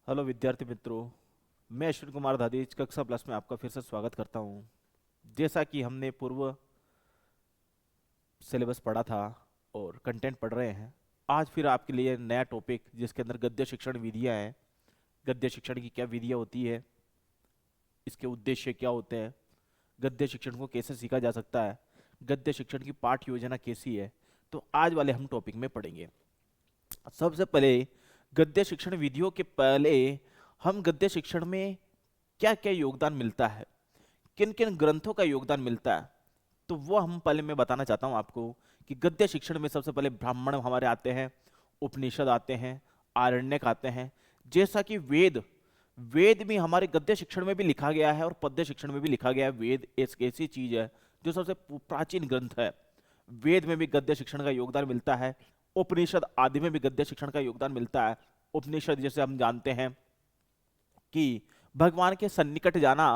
Hello विद्यार्थी मित्रों। मैं अश्विन कुमार धादीज कक्षा प्लस में आपका फिर से स्वागत करता हूं। जैसा कि हमने पूर्व सिलेबस पढ़ा था और कंटेंट पढ़ रहे हैं, आज फिर आपके लिए नया टॉपिक जिसके अंदर गद्य शिक्षण विधियां हैं। गद्य शिक्षण की क्या विधियां होती है, इसके उद्देश्य क्या होते हैं, गद्य शिक्षण को कैसे सीखा जा सकता है, गद्य शिक्षण की पाठ योजना कैसी है, तो आज वाले हम टॉपिक में पढ़ेंगे। सबसे पहले गद्य शिक्षण विधियों के पहले हम गद्य शिक्षण में क्या क्या योगदान मिलता है, किन किन ग्रंथों का योगदान मिलता है, तो वो हम पहले मैं बताना चाहता हूं आपको कि गद्य शिक्षण में सबसे पहले ब्राह्मण हमारे आते हैं, उपनिषद आते हैं, आरण्यक आते हैं। जैसा कि वेद वेद भी हमारे गद्य शिक्षण में भी लिखा गया है और पद्य शिक्षण में भी लिखा गया है। वेद एक ऐसी चीज है जो सबसे प्राचीन ग्रंथ है। वेद में भी गद्य शिक्षण का योगदान मिलता है, उपनिषद आदि में भी गद्य शिक्षण का योगदान मिलता है। उपनिषद जैसे हम जानते हैं कि भगवान के सन्निकट जाना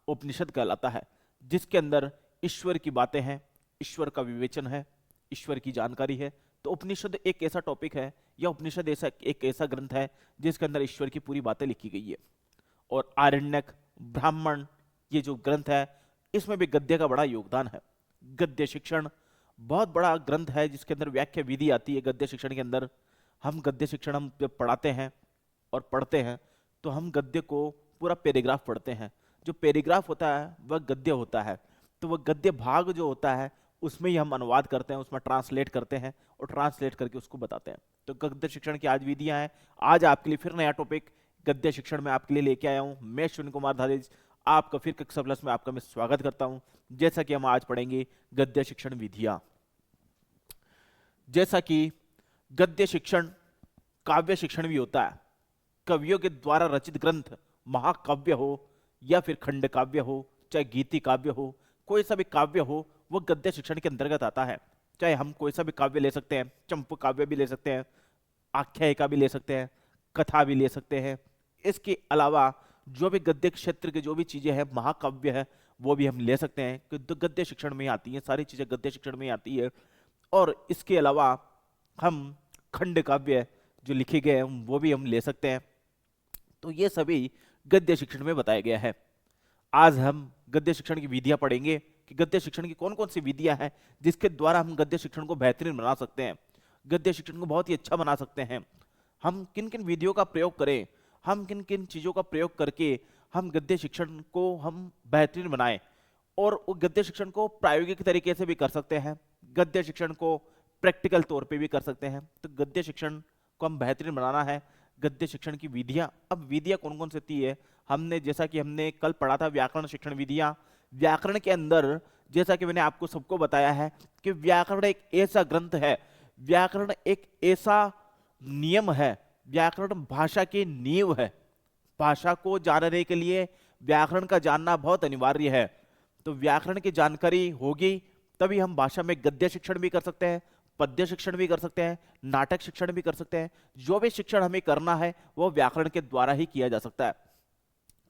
उपनिषद कहलाता है, जिसके अंदर ईश्वर की बातें हैं, ईश्वर का विवेचन है, ईश्वर की जानकारी है। तो उपनिषद एक ऐसा टॉपिक है या उपनिषद ऐसा एक ऐसा ग्रंथ है जिसके अंदर ईश्वर की पूरी बातें लिखी गई है। और आरण्यक, ब्राह्मण, ये जो ग्रंथ है इसमें भी गद्य का बड़ा योगदान है। गद्य शिक्षण बहुत बड़ा ग्रंथ है जिसके अंदर व्याख्या विधि आती है। गद्य शिक्षण के अंदर हम गद्य शिक्षण हम जब पढ़ाते हैं और पढ़ते हैं तो हम गद्य को पूरा पैराग्राफ पढ़ते हैं। जो पैराग्राफ होता है वह गद्य होता है, तो वह गद्य भाग जो होता है उसमें ही हम अनुवाद करते हैं, उसमें ट्रांसलेट करते हैं और ट्रांसलेट करके उसको बताते हैं। तो गद्य शिक्षण की आज विधियां हैं। आज आपके लिए फिर नया टॉपिक गद्य शिक्षण में आपके लिए लेके आया हूं। मैं अश्विन कुमार धारीज आपका फिर कक्षा प्लस में आपका मैं स्वागत करता हूं। जैसा कि हम आज पढ़ेंगे गद्य शिक्षण विधियां। जैसा कि गद्य शिक्षण काव्य शिक्षण भी होता है। कवियों के द्वारा रचित ग्रंथ महाकाव्य हो या फिर खंड काव्य हो, चाहे गीति काव्य हो, कोई सा भी काव्य हो, वो गद्य शिक्षण के अंतर्गत आता है। चाहे हम कोई सा भी काव्य ले सकते हैं, चंपू काव्य भी ले सकते हैं, आख्यायिका भी ले सकते हैं, कथा भी ले सकते हैं। इसके अलावा जो भी गद्य क्षेत्र के जो भी चीजें हैं, महाकाव्य है, वो भी हम ले सकते हैं कि गद्य शिक्षण में आती है। सारी चीजें गद्य शिक्षण में आती है। और इसके अलावा हम खंड काव्य जो लिखे गए हैं वो भी हम ले सकते हैं। तो ये सभी गद्य शिक्षण में बताया गया है। आज हम गद्य शिक्षण की विधियां पढ़ेंगे कि गद्य शिक्षण की कौन कौन सी विधियां हैं जिसके द्वारा हम गद्य शिक्षण को बेहतरीन बना सकते हैं, गद्य शिक्षण को बहुत ही अच्छा बना सकते हैं। हम किन किन विधियों का प्रयोग करें, हम किन किन चीजों का प्रयोग करके हम गद्य शिक्षण को हम बेहतरीन बनाएं। और वो गद्य शिक्षण को प्रायोगिक तरीके से भी कर सकते हैं, गद्य शिक्षण को प्रैक्टिकल तौर पे भी कर सकते हैं। तो गद्य शिक्षण को हम बेहतरीन बनाना है। गद्य शिक्षण की विधियां, अब विधियां कौन कौन सी होती है, हमने जैसा कि हमने कल पढ़ा था व्याकरण शिक्षण विधियां। व्याकरण के अंदर जैसा कि मैंने आपको सबको बताया है कि व्याकरण एक ऐसा ग्रंथ है, व्याकरण एक ऐसा नियम है, व्याकरण भाषा की नींव है। भाषा को जानने के लिए व्याकरण का जानना बहुत अनिवार्य है। तो व्याकरण की जानकारी होगी तभी हम भाषा में गद्य शिक्षण भी कर सकते हैं, पद्य शिक्षण भी कर सकते हैं, नाटक शिक्षण भी कर सकते हैं। जो भी शिक्षण हमें करना है वो व्याकरण के द्वारा ही किया जा सकता है।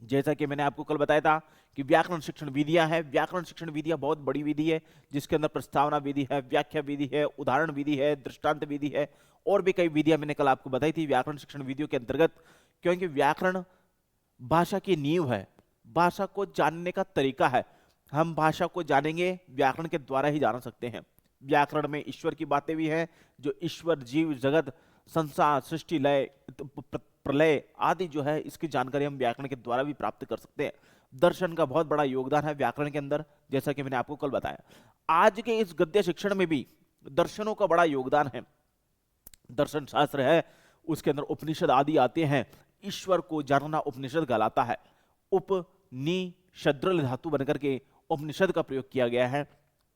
जैसा कि मैंने आपको कल बताया था कि व्याकरण शिक्षण विधियां हैं। व्याकरण शिक्षण विधियां बहुत बड़ी विधि है जिसके अंदर प्रस्तावना विधि है, व्याख्या विधि है, उदाहरण विधि है, दृष्टांत विधि है और भी कई विधियां मैंने कल आपको बताई थी व्याकरण शिक्षण विधियों के अंतर्गत। क्योंकि व्याकरण भाषा की नींव है, भाषा को जानने का तरीका है। हम भाषा को जानेंगे व्याकरण के द्वारा ही जान सकते हैं। व्याकरण में ईश्वर की बातें भी हैं, जो ईश्वर, जीव जगत, संसार, सृष्टि, लय, प्रलय आदि जो है इसकी जानकारी हम व्याकरण के द्वारा भी प्राप्त कर सकते हैं। दर्शन का बहुत बड़ा योगदान है व्याकरण के अंदर, जैसा कि मैंने आपको कल बताया। आज के इस गद्य शिक्षण में भी दर्शनों का बड़ा योगदान है। दर्शन शास्त्र है, उसके अंदर उपनिषद आदि आते हैं। ईश्वर को जानना उपनिषद कहलाता है। उप नी शद्रल धातु बनकर के उपनिषद का प्रयोग किया गया है।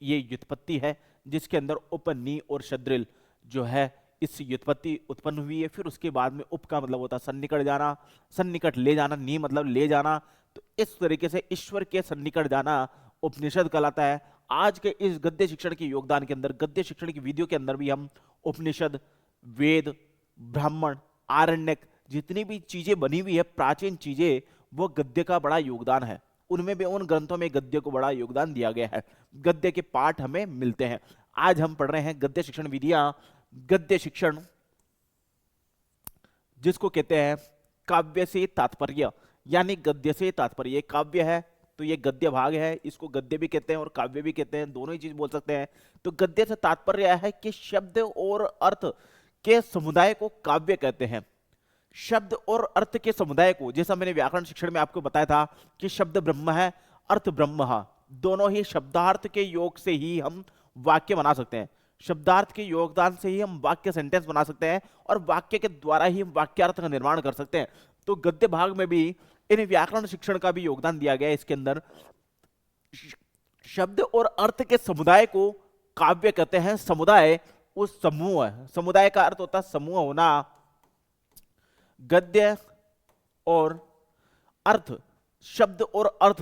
ये व्युत्पत्ति है जिसके अंदर उप, नी और शद्रिल जो है इससे व्युत्पत्ति उत्पन्न हुई है। फिर उसके बाद में उप का मतलब होता है सन्निकट जाना, सन्निकट ले जाना, नी मतलब ले जाना। तो इस तरीके से ईश्वर के सन्निकट जाना उपनिषद कहलाता है। आज के इस गद्य शिक्षण के योगदान के अंदर, गद्य शिक्षण की विधियों के अंदर भी हम उपनिषद, वेद, ब्राह्मण, आरण्यक जितनी भी चीजें बनी हुई है प्राचीन चीजें, वो गद्य का बड़ा योगदान है। उनमें भी, उन ग्रंथों में गद्य को बड़ा योगदान दिया गया है। गद्य के पाठ हमें मिलते हैं। आज हम पढ़ रहे हैं गद्य शिक्षण विधियां। गद्य शिक्षण जिसको कहते हैं काव्य से तात्पर्य यानी गद्य से तात्पर्य। काव्य है तो ये गद्य भाग है, इसको गद्य भी कहते हैं और काव्य भी कहते हैं, दोनों ही चीज बोल सकते हैं। तो गद्य से तात्पर्य है कि शब्द और अर्थ के समुदाय को काव्य कहते हैं। शब्द और अर्थ के समुदाय को, जैसा मैंने व्याकरण शिक्षण में आपको बताया था कि शब्द ब्रह्म है, अर्थ ब्रह्म है, दोनों ही शब्दार्थ के योग से ही हम वाक्य बना सकते हैं। शब्दार्थ के योगदान से ही हम वाक्य सेंटेंस बना सकते हैं और वाक्य के द्वारा ही हम वाक्यार्थ का निर्माण कर सकते हैं। तो गद्य भाग में भी इन व्याकरण शिक्षण का भी योगदान दिया गया है। इसके अंदर शब्द और अर्थ के समुदाय को काव्य कहते हैं। समुदाय उस समूह है, समुदाय का अर्थ होता है समूह होना। गद्य और अर्थ, शब्द और अर्थ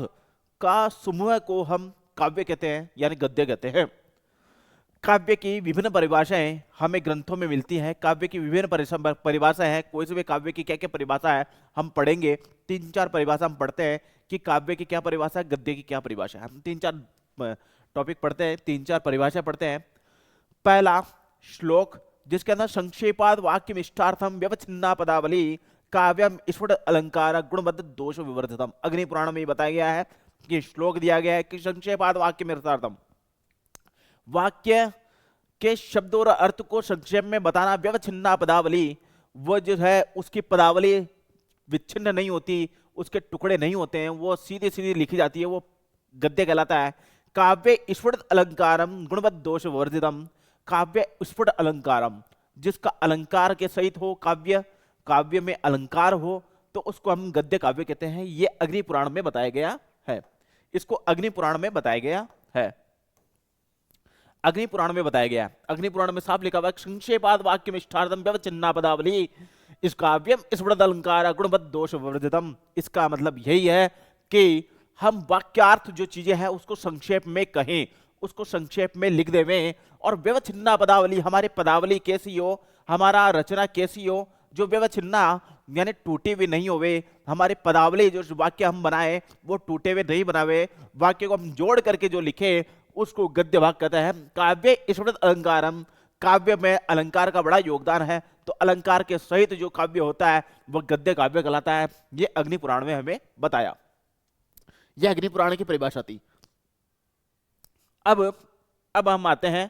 का समूह को हम काव्य कहते हैं यानी गद्य कहते हैं। काव्य की विभिन्न परिभाषाएं हमें ग्रंथों में मिलती हैं। काव्य की विभिन्न परिभाषाएं हैं। कोई से भी काव्य की क्या क्या परिभाषा है हम पढ़ेंगे। 3-4 परिभाषा हम पढ़ते हैं कि काव्य की क्या परिभाषा है, गद्य की क्या परिभाषा है। हम 3-4 टॉपिक पढ़ते हैं, 3-4 परिभाषा पढ़ते हैं। पहला श्लोक, जिसके अंदर संक्षेपाद वाक्य इष्टार्थम व्यवच्छिन्ना पदावली काव्यम ईश्वर अलंकार गुणबद्ध दोष विवर्धितम। अग्नि पुराण में बताया गया है कि श्लोक दिया गया है कि संक्षेपाद वाक्य में इष्टार्थम, वाक्य के शब्द और अर्थ को संक्षेप में बताना। व्यवच्छिन्ना पदावली, वो जो है उसकी पदावली विच्छिन्न नहीं होती, उसके टुकड़े नहीं होते हैं, वो सीधी सीधी लिखी जाती है, वो गद्य कहलाता है। काव्य स्फुट अलंकारम गुणवद्ध दोष वर्जितम, काव्य स्फुट अलंकारम, जिसका अलंकार के सहित हो, काव्य काव्य में अलंकार हो, तो उसको हम गद्य काव्य कहते हैं। ये अग्नि पुराण में बताया गया है। इसको अग्नि पुराण में बताया गया है। अग्नि पुराण में बताया गया। अग्नि पुराण में साफ लिखा हुआ संक्षेपाद वाक्य इष्टार्थम व्यवच्छिन्ना पदावली इस काव्यम स्फुट अलंकार गुणवद्ध दोष वर्जितम। इसका मतलब यही है कि हम वाक्यार्थ जो चीजें हैं उसको संक्षेप में कहें, उसको संक्षेप में लिख देवें। और व्यवच्छिन्ना पदावली, हमारी पदावली कैसी हो, हमारा रचना कैसी हो, जो व्यवच्छिन्ना यानी टूटी हुई नहीं होवे। हमारी पदावली जो वाक्य हम बनाए वो टूटे हुए नहीं बनावे, वाक्य को हम जोड़ करके जो लिखे उसको गद्य भाग कहता है। काव्य स्फुट अलंकारम, काव्य में अलंकार का बड़ा योगदान है, तो अलंकार के सहित जो काव्य होता है वह गद्य काव्य कहलाता है। ये अग्नि पुराण में हमें बताया। यह अग्नि पुराण की परिभाषा थी। अब हम आते हैं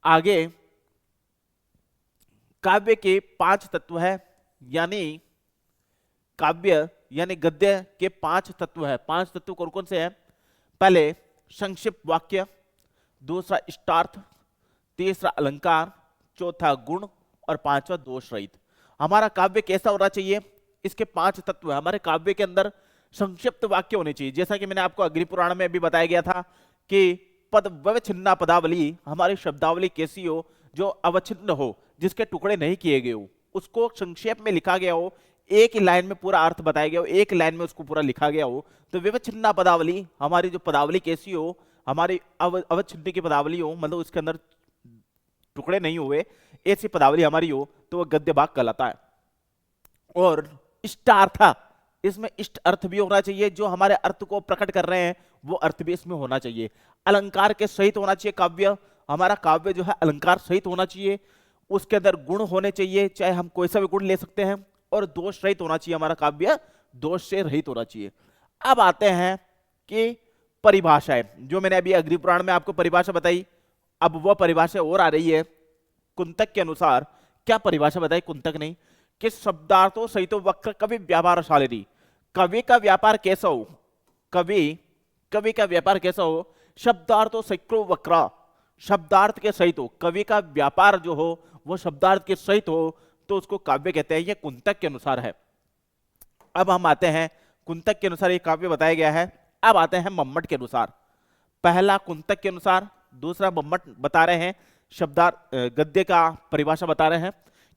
आगे। काव्य के 5 तत्व है, यानी काव्य यानी गद्य के 5 तत्व है। 5 तत्व कौन कौन से हैं? पहले संक्षिप्त वाक्य, दूसरा इष्टार्थ, तीसरा अलंकार, चौथा गुण और पांचवा दोष रहित। हमारा काव्य कैसा होना चाहिए? इसके 5 तत्व है। हमारे काव्य के अंदर संक्षिप्त वाक्य होने चाहिए, जैसा कि मैंने आपको अग्नि पुराण में भी बताया गया था कि पद व्यवच्छिन्ना पदावली, हमारी शब्दावली कैसी हो जो अवच्छिन्न हो, जिसके टुकड़े नहीं किए गए हो, उसको संक्षेप में लिखा गया हो, एक ही लाइन में पूरा अर्थ बताया गया हो, एक लाइन में उसको पूरा लिखा गया हो। तो व्यवच्छिन्ना पदावली, हमारी जो पदावली कैसी हो, हमारी अवच्छिन्न की पदावली हो, मतलब उसके अंदर टुकड़े नहीं हुए, ऐसी पदावली हमारी हो, तो वह गद्य भाग कहलाता है। और इष्टार्थ, इसमें इष्ट अर्थ भी होना चाहिए, जो हमारे अर्थ को प्रकट कर रहे हैं वो अर्थ भी इसमें होना चाहिए। अलंकार के सहित होना चाहिए काव्य, हमारा काव्य जो है अलंकार सहित होना चाहिए। उसके अंदर गुण होने चाहिए, चाहे हम कोई सा भी गुण ले सकते हैं। और दोष रहित होना चाहिए, हमारा काव्य दोष से रहित होना चाहिए। अब आते हैं कि परिभाषाएं, जो मैंने अभी अग्नि पुराण में आपको परिभाषा बताई, अब वह परिभाषा और आ रही है कुंतक के अनुसार। क्या परिभाषा बताई कुंतक ने? कि शब्दार्थों सहित वक्र कवि व्यापारशालिनी, कवि का व्यापार कैसा हो, कवि का व्यापार कैसा हो, शब्दार्थों सैक्रो वक्र, शब्दार्थ के सहित हो, कवि का व्यापार जो हो वो शब्दार्थ के सहित हो, तो उसको काव्य कहते हैं। ये कुंतक के अनुसार है। अब हम आते हैं, कुंतक के अनुसार ये काव्य बताया गया है। अब आते हैं मम्मट के अनुसार। पहला कुंतक के अनुसार, दूसरा मम्मट बता रहे हैं शब्दार्थ, गद्य का परिभाषा बता रहे हैं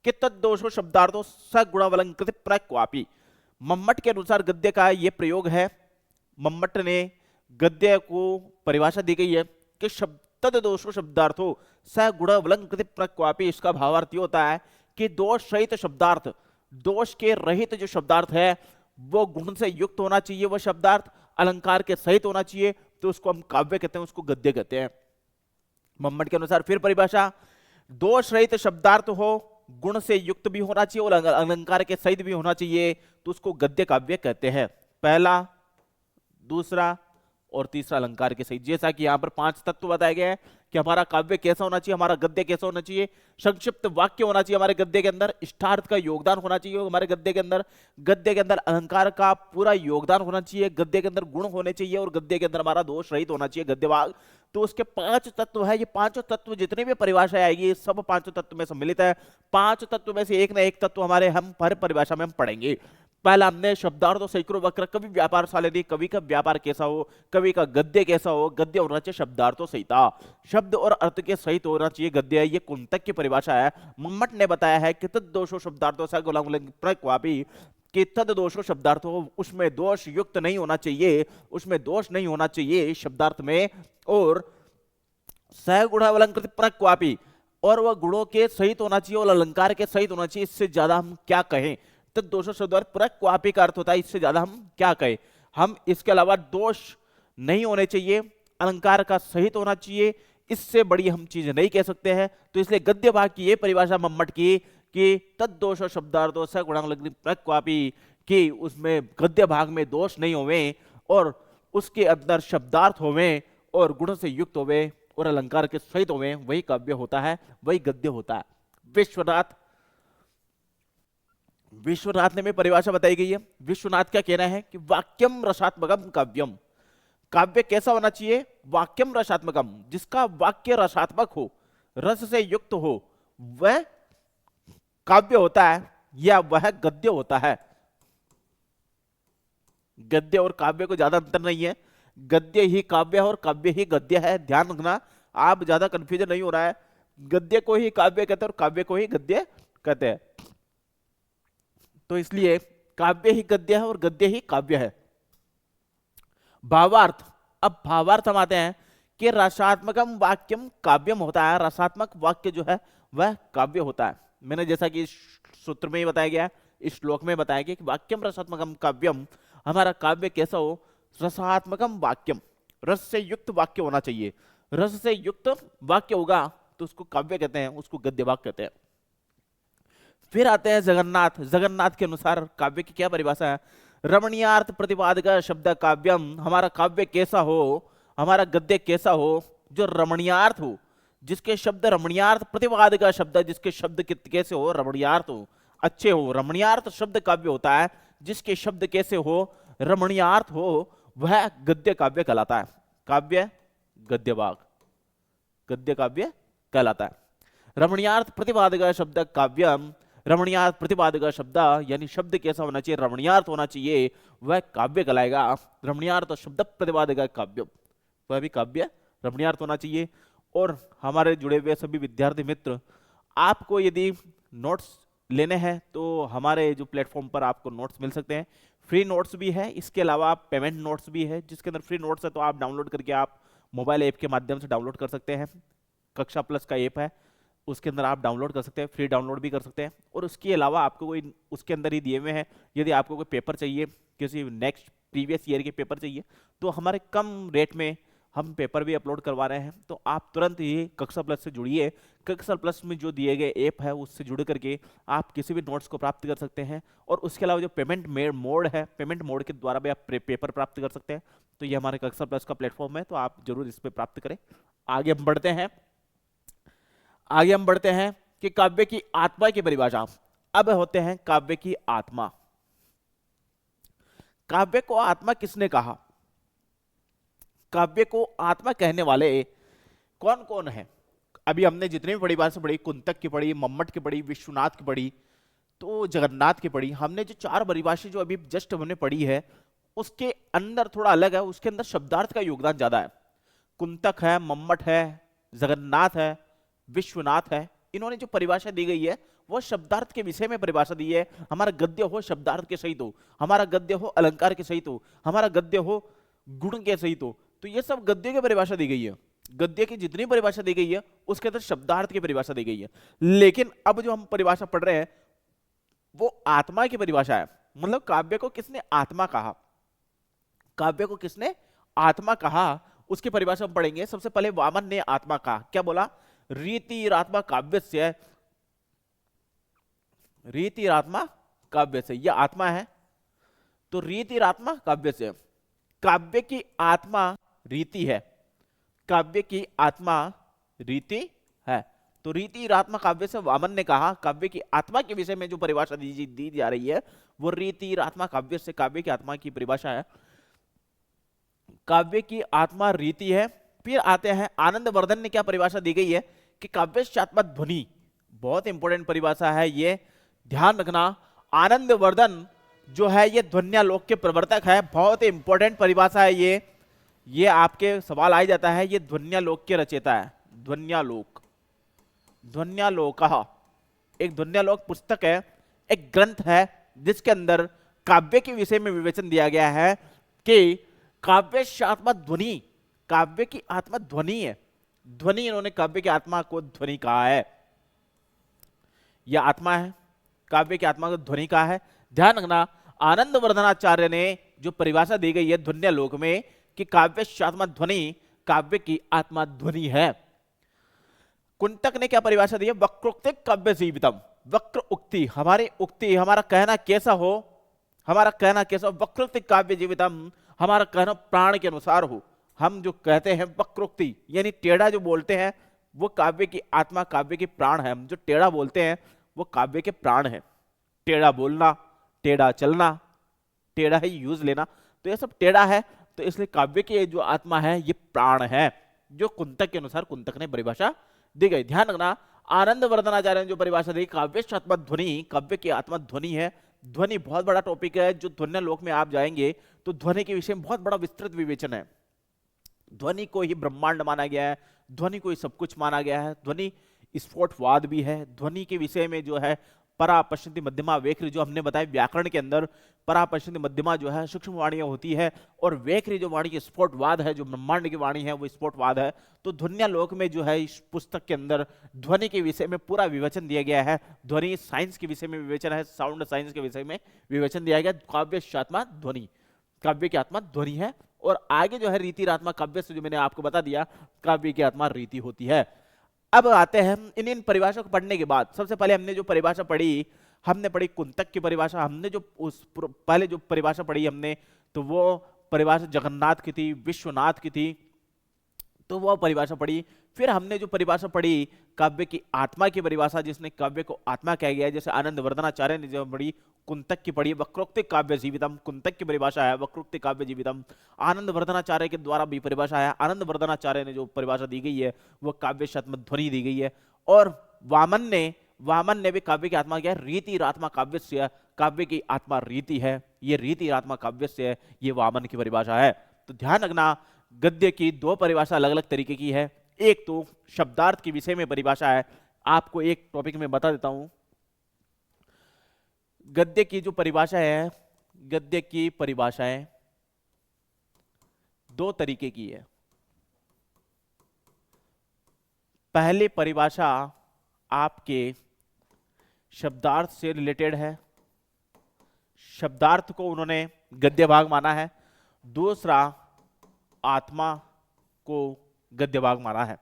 कि तद्दोषो शब्दार्थो सगुणावलंकृत प्रक्वापी। मम्मट के अनुसार गद्य का ये प्रयोग है। मम्मट ने गद्य को परिभाषा दी गई है कि तद्दोषो शब्दार्थो सगुणावलंकृत प्रक्वापी। इसका भावार्थ ये होता है कि दोष रहित शब्दार्थ, दोष के रहित जो शब्दार्थ है वो गुण से युक्त होना चाहिए, वह शब्दार्थ अलंकार के सहित होना चाहिए, तो उसको हम काव्य कहते हैं, उसको गद्य कहते हैं। मम्मट के अनुसार फिर परिभाषा, दोष रहित शब्दार्थ हो गुण से युक्त भी होना चाहिए और अलंकार के सहित भी होना चाहिए, तो उसको गद्य काव्य कहते हैं। पहला, दूसरा और तीसरा अलंकार के सहित। जैसा कि यहाँ पर 5 तत्व बताए गए हैं कि हमारा काव्य कैसा होना चाहिए, हमारा गद्य कैसा होना चाहिए। संक्षिप्त वाक्य होना चाहिए हमारे गद्य के अंदर, इष्टार्थ का योगदान होना चाहिए हमारे गद्य के अंदर, गद्य के अंदर अलंकार का पूरा योगदान होना चाहिए, गद्य के अंदर गुण होने चाहिए और गद्य के अंदर हमारा दोष रहित होना चाहिए गद्य भाग। तो उसके 5 तत्व है। ये 5 तत्व जितने भी परिभाषा आएगी सब 5 तत्व में सम्मिलित है। 5 तत्व में से एक ना एक तत्व हमारे हम हर परिभाषा में हम पढ़ेंगे। पहला हमने शब्दार्थ और सैकड़ों वक्र, कवि व्यापार सालेनी, कवि का व्यापार कैसा हो, कवि का गद्य कैसा हो, गद्य होना चाहिए शब्दार्थ और सहिता, शब्द और अर्थ के सहित होना चाहिए गद्य। ये कुंतक की परिभाषा है। मम्मट ने बताया है कि तद दोषो शब्दार्थों से गुलाम कि तद दोषो शब्दार्थ हो, उसमें दोष युक्त नहीं होना चाहिए, उसमें दोष नहीं होना चाहिए शब्दार्थ में, और सगुणावलंकृत प्रक्वापी, और वह गुणों के सहित होना चाहिए और अलंकार के सहित होना चाहिए। इससे ज्यादा हम क्या कहें। तो दोषों शब्द प्रक्वापी का अर्थ होता है इससे ज्यादा हम क्या कहें। हम इसके अलावा दोष नहीं होने चाहिए, अलंकार का सहित होना चाहिए, इससे बड़ी हम चीज नहीं कह सकते हैं। तो इसलिए गद्य भाग की ये परिभाषा मम्मट की कि तद दोष शब्दार्थो सगुणावलंकृत प्रक्वापी, कि उसमें गद्य भाग में दोष नहीं होवे और उसके अंदर शब्दार्थ होवे और गुण से युक्त होवे और अलंकार के सहित होवे, वही काव्य होता है, वही गद्य होता है। विश्वनाथ ने में परिभाषा बताई गई है। विश्वनाथ क्या कहना है कि वाक्यम रसात्मकम काव्यम, काव्य कैसा होना चाहिए, वाक्यम रसात्मकम, जिसका वाक्य रसात्मक हो, रस से युक्त हो, वह काव्य होता है या वह गद्य होता है। गद्य और काव्य को ज्यादा अंतर नहीं है, गद्य ही काव्य है और काव्य ही गद्य है। ध्यान रखना, आप ज्यादा कंफ्यूजन नहीं हो रहा है। गद्य को ही काव्य कहते हैं और काव्य को ही गद्य कहते हैं। तो इसलिए काव्य ही गद्य है और गद्य ही काव्य है। भावार्थ, अब भावार्थ हम आते हैं कि रसात्मकम वाक्यम काव्यम होता है। रसात्मक वाक्य जो है वह काव्य होता है। मैंने जैसा कि इस सूत्र में ही बताया गया, इस श्लोक में बताया गया कि वाक्यम रसात्मकम काव्यम, हमारा काव्य कैसा हो, रसात्मकम वाक्यम, रस से युक्त वाक्य होना चाहिए। रस से युक्त वाक्य होगा तो उसको काव्य कहते हैं, उसको गद्य वाक्य कहते हैं। फिर आते हैं जगन्नाथ। जगन्नाथ के अनुसार काव्य की क्या परिभाषा है। रमणीयार्थ प्रतिपादक शब्द काव्यम, हमारा काव्य कैसा हो, हमारा गद्य कैसा हो, जो रमणीयार्थ हो, जिसके शब्द रमणीयार्थ प्रतिपादक शब्द, जिसके शब्द कैसे हो, रमणीयार्थ हो, अच्छे हो। रमणीयार्थ शब्द काव्य होता है जिसके शब्द कैसे हो, रमणीयार्थ हो, वह गद्य काव्य कहलाता है। काव्य गद्य भाग, गद्य काव्य कहलाता है। रमणीयार्थ प्रतिपादक शब्द काव्यम, रमणीयार्थ प्रतिपादक शब्द यानी शब्द कैसा होना चाहिए, रमणीयार्थ होना चाहिए, वह काव्य कहलाएगा। रमणीयार्थ शब्द प्रतिपादक काव्य, वह भी काव्य रमणीयार्थ होना चाहिए। और हमारे जुड़े हुए सभी विद्यार्थी मित्र, आपको यदि नोट्स लेने हैं तो हमारे जो प्लेटफॉर्म पर आपको नोट्स मिल सकते हैं। फ्री नोट्स भी है, इसके अलावा पेमेंट नोट्स भी है। जिसके अंदर फ्री नोट्स है तो आप डाउनलोड करके आप मोबाइल ऐप के माध्यम से डाउनलोड कर सकते हैं। कक्षा प्लस का ऐप है, उसके अंदर आप डाउनलोड कर सकते हैं, फ्री डाउनलोड भी कर सकते हैं। और उसके अलावा आपको कोई उसके अंदर ही दिए हुए हैं, यदि आपको कोई पेपर चाहिए, किसी नेक्स्ट प्रीवियस ईयर के पेपर चाहिए, तो हमारे कम रेट में हम पेपर भी अपलोड करवा रहे हैं। तो आप तुरंत ही कक्षा प्लस से जुड़िए। कक्षा प्लस में जो दिए गए ऐप है उससे जुड़ करके आप किसी भी नोट्स को प्राप्त कर सकते हैं। और उसके अलावा जो पेमेंट मोड है, पेमेंट मोड के द्वारा भी आप पेपर प्राप्त कर सकते हैं। तो ये हमारे कक्षा प्लस का प्लेटफॉर्म है, तो आप जरूर इस पर प्राप्त करें। आगे हम बढ़ते हैं कि काव्य की आत्मा की परिभाषा। अब होते हैं काव्य की आत्मा। काव्य को आत्मा किसने कहा, काव्य को आत्मा कहने वाले कौन कौन है। अभी हमने जितनी भी परिभाषा पढ़ी, कुंतक की पढ़ी, मम्मट की पढ़ी, विश्वनाथ की पढ़ी, तो जगन्नाथ की पढ़ी। हमने जो 4 परिभाषा जो अभी जस्ट हमने पढ़ी है उसके अंदर थोड़ा अलग है, उसके अंदर शब्दार्थ का योगदान ज्यादा है। कुंतक है, मम्मट है, जगन्नाथ है, विश्वनाथ है। इन्होंने जो परिभाषा दी गई है वो शब्दार्थ के विषय में परिभाषा दी है। हमारा गद्य हो शब्दार्थ के सहित हो, हमारा गद्य हो अलंकार के सहित हो, हमारा गद्य हो गुण के सहित हो। तो ये सब गद्य की परिभाषा दी गई है। गद्य की जितनी परिभाषा दी गई है उसके अंदर शब्दार्थ की परिभाषा दी गई है। लेकिन अब जो हम परिभाषा पढ़ रहे हैं वो आत्मा की परिभाषा है। मतलब काव्य को किसने आत्मा कहा, काव्य को किसने आत्मा कहा, उसकी परिभाषा हम पढ़ेंगे। सबसे पहले वामन ने आत्मा कहा, क्या बोला, रीति आत्मा काव्यस्य रीति आत्मा काव्य से, यह आत्मा है तो रीति आत्मा काव्य से। काव्य की आत्मा रीति है, काव्य की आत्मा रीति है, तो रीति आत्मा काव्य से। वामन ने कहा काव्य की आत्मा के विषय में जो परिभाषा दी जा रही है वो रीति आत्मा काव्य से, काव्य की आत्मा की परिभाषा है। काव्य की आत्मा रीति है। फिर आते हैं आनंदवर्धन ने क्या परिभाषा दी गई है कि काव्य आत्मा ध्वनि, बहुत इंपॉर्टेंट परिभाषा है ये, ध्यान रखना। आनंदवर्धन जो है ये ध्वन्यालोक के प्रवर्तक है, बहुत इंपॉर्टेंट परिभाषा है ये आपके सवाल आ जाता है। ये ध्वन्यालोक के रचयिता है, ध्वन्यालोक, ध्वन्यालोक एक ध्वन्यालोक पुस्तक है, एक ग्रंथ है जिसके अंदर काव्य के विषय में विवेचन दिया गया है कि काव्य आत्मा ध्वनि, काव्य की आत्मा ध्वनि है। ध्वनि, इन्होंने काव्य की आत्मा को ध्वनि कहा है, यह आत्मा है, काव्य की आत्मा को ध्वनि कहा है। ध्यान रखना आनंदवर्धनाचार्य ने जो परिभाषा दी गई है ध्वन्यालोक में कि काव्य आत्मा ध्वनि, काव्य की आत्मा ध्वनि है। कुंतक ने क्या परिभाषा दी है? वक्रोक्ति काव्य जीवितम, वक्र उक्ति, हमारी उक्ति, हमारा कहना कैसा हो, हमारा कहना कैसा हो, वक्रोक्ति काव्य जीवितम, हमारा कहना प्राण के अनुसार हो। हम जो कहते हैं वक्रोक्ति यानी टेढ़ा जो बोलते हैं वो काव्य की आत्मा, काव्य की प्राण है। हम जो टेढ़ा बोलते हैं वो काव्य के प्राण है। टेढ़ा बोलना, टेढ़ा चलना, टेढ़ा ही यूज लेना, तो ये सब टेढ़ा है, तो इसलिए काव्य की जो आत्मा है ये प्राण है, जो कुंतक के अनुसार कुंतक ने परिभाषा दी गई। ध्यान रखना आनंदवर्धनाचार्य ने जो परिभाषा दी, काव्य आत्मा ध्वनि, काव्य की आत्मा ध्वनि है। ध्वनि बहुत बड़ा टॉपिक है, जो ध्वन्यालोक में आप जाएंगे तो ध्वनि के विषय में बहुत बड़ा विस्तृत विवेचन है। ध्वनि को ही ब्रह्मांड माना गया है, ध्वनि को ही सब कुछ माना गया है। ध्वनि स्फोटवाद भी है। ध्वनि के विषय में जो है परा पश्चिमी मध्यमा वेखरी, जो हमने बताया व्याकरण के अंदर परा पश्चिमी मध्यमा जो है सूक्ष्म वाणियां होती है, और वेखरी जो वाणी की स्फोटवाद है, जो ब्रह्मांड की वाणी है वो स्फोटवाद है। तो ध्वन्यालोक में जो है इस पुस्तक के अंदर ध्वनि के विषय में पूरा विवेचन दिया गया है। ध्वनि साइंस के विषय में विवेचन है, साउंड साइंस के विषय में विवेचन दिया गया। काव्य आत्मा ध्वनि, काव्य की आत्मा ध्वनि है। और आगे जो है रीति आत्मा काव्य से, जो मैंने आपको बता दिया, काव्य की आत्मा रीति होती है। अब आते हैं इन परिभाषा को पढ़ने के बाद, सबसे पहले हमने जो परिभाषा पढ़ी, हमने पढ़ी कुंतक की परिभाषा। हमने जो पहले जो परिभाषा पढ़ी हमने, तो वो परिभाषा जगन्नाथ की थी, विश्वनाथ की थी, तो वो परिभाषा पढ़ी। फिर हमने जो परिभाषा पढ़ी काव्य की आत्मा की परिभाषा, जिसने काव्य को आत्मा कहा गया है, जैसे आनंदवर्धनाचार्य ने जो पढ़ी कुंतक की पढ़ी, वक्रोक्ति काव्य जीवितम, कुंतक की परिभाषा है वक्रोक्ति काव्य जीवितम। आनंदवर्धनाचार्य के द्वारा भी परिभाषा है, आनंदवर्धनाचार्य ने जो परिभाषा दी गई है वो काव्य आत्मा ध्वनि दी गई है। और वामन ने भी काव्य की आत्मा क्या है? रीति आत्मा काव्य से, काव्य की आत्मा रीति है, ये रीति आत्मा काव्य से है, ये वामन की परिभाषा है। तो ध्यान रखना गद्य की दो परिभाषा अलग अलग तरीके की है। एक तो शब्दार्थ के विषय में परिभाषा है, आपको एक टॉपिक में बता देता हूं। गद्य की जो परिभाषा है, गद्य की परिभाषाएं दो तरीके की है। पहली परिभाषा आपके शब्दार्थ से रिलेटेड है, शब्दार्थ को उन्होंने गद्य भाग माना है। दूसरा आत्मा को गद्य भाग माना है।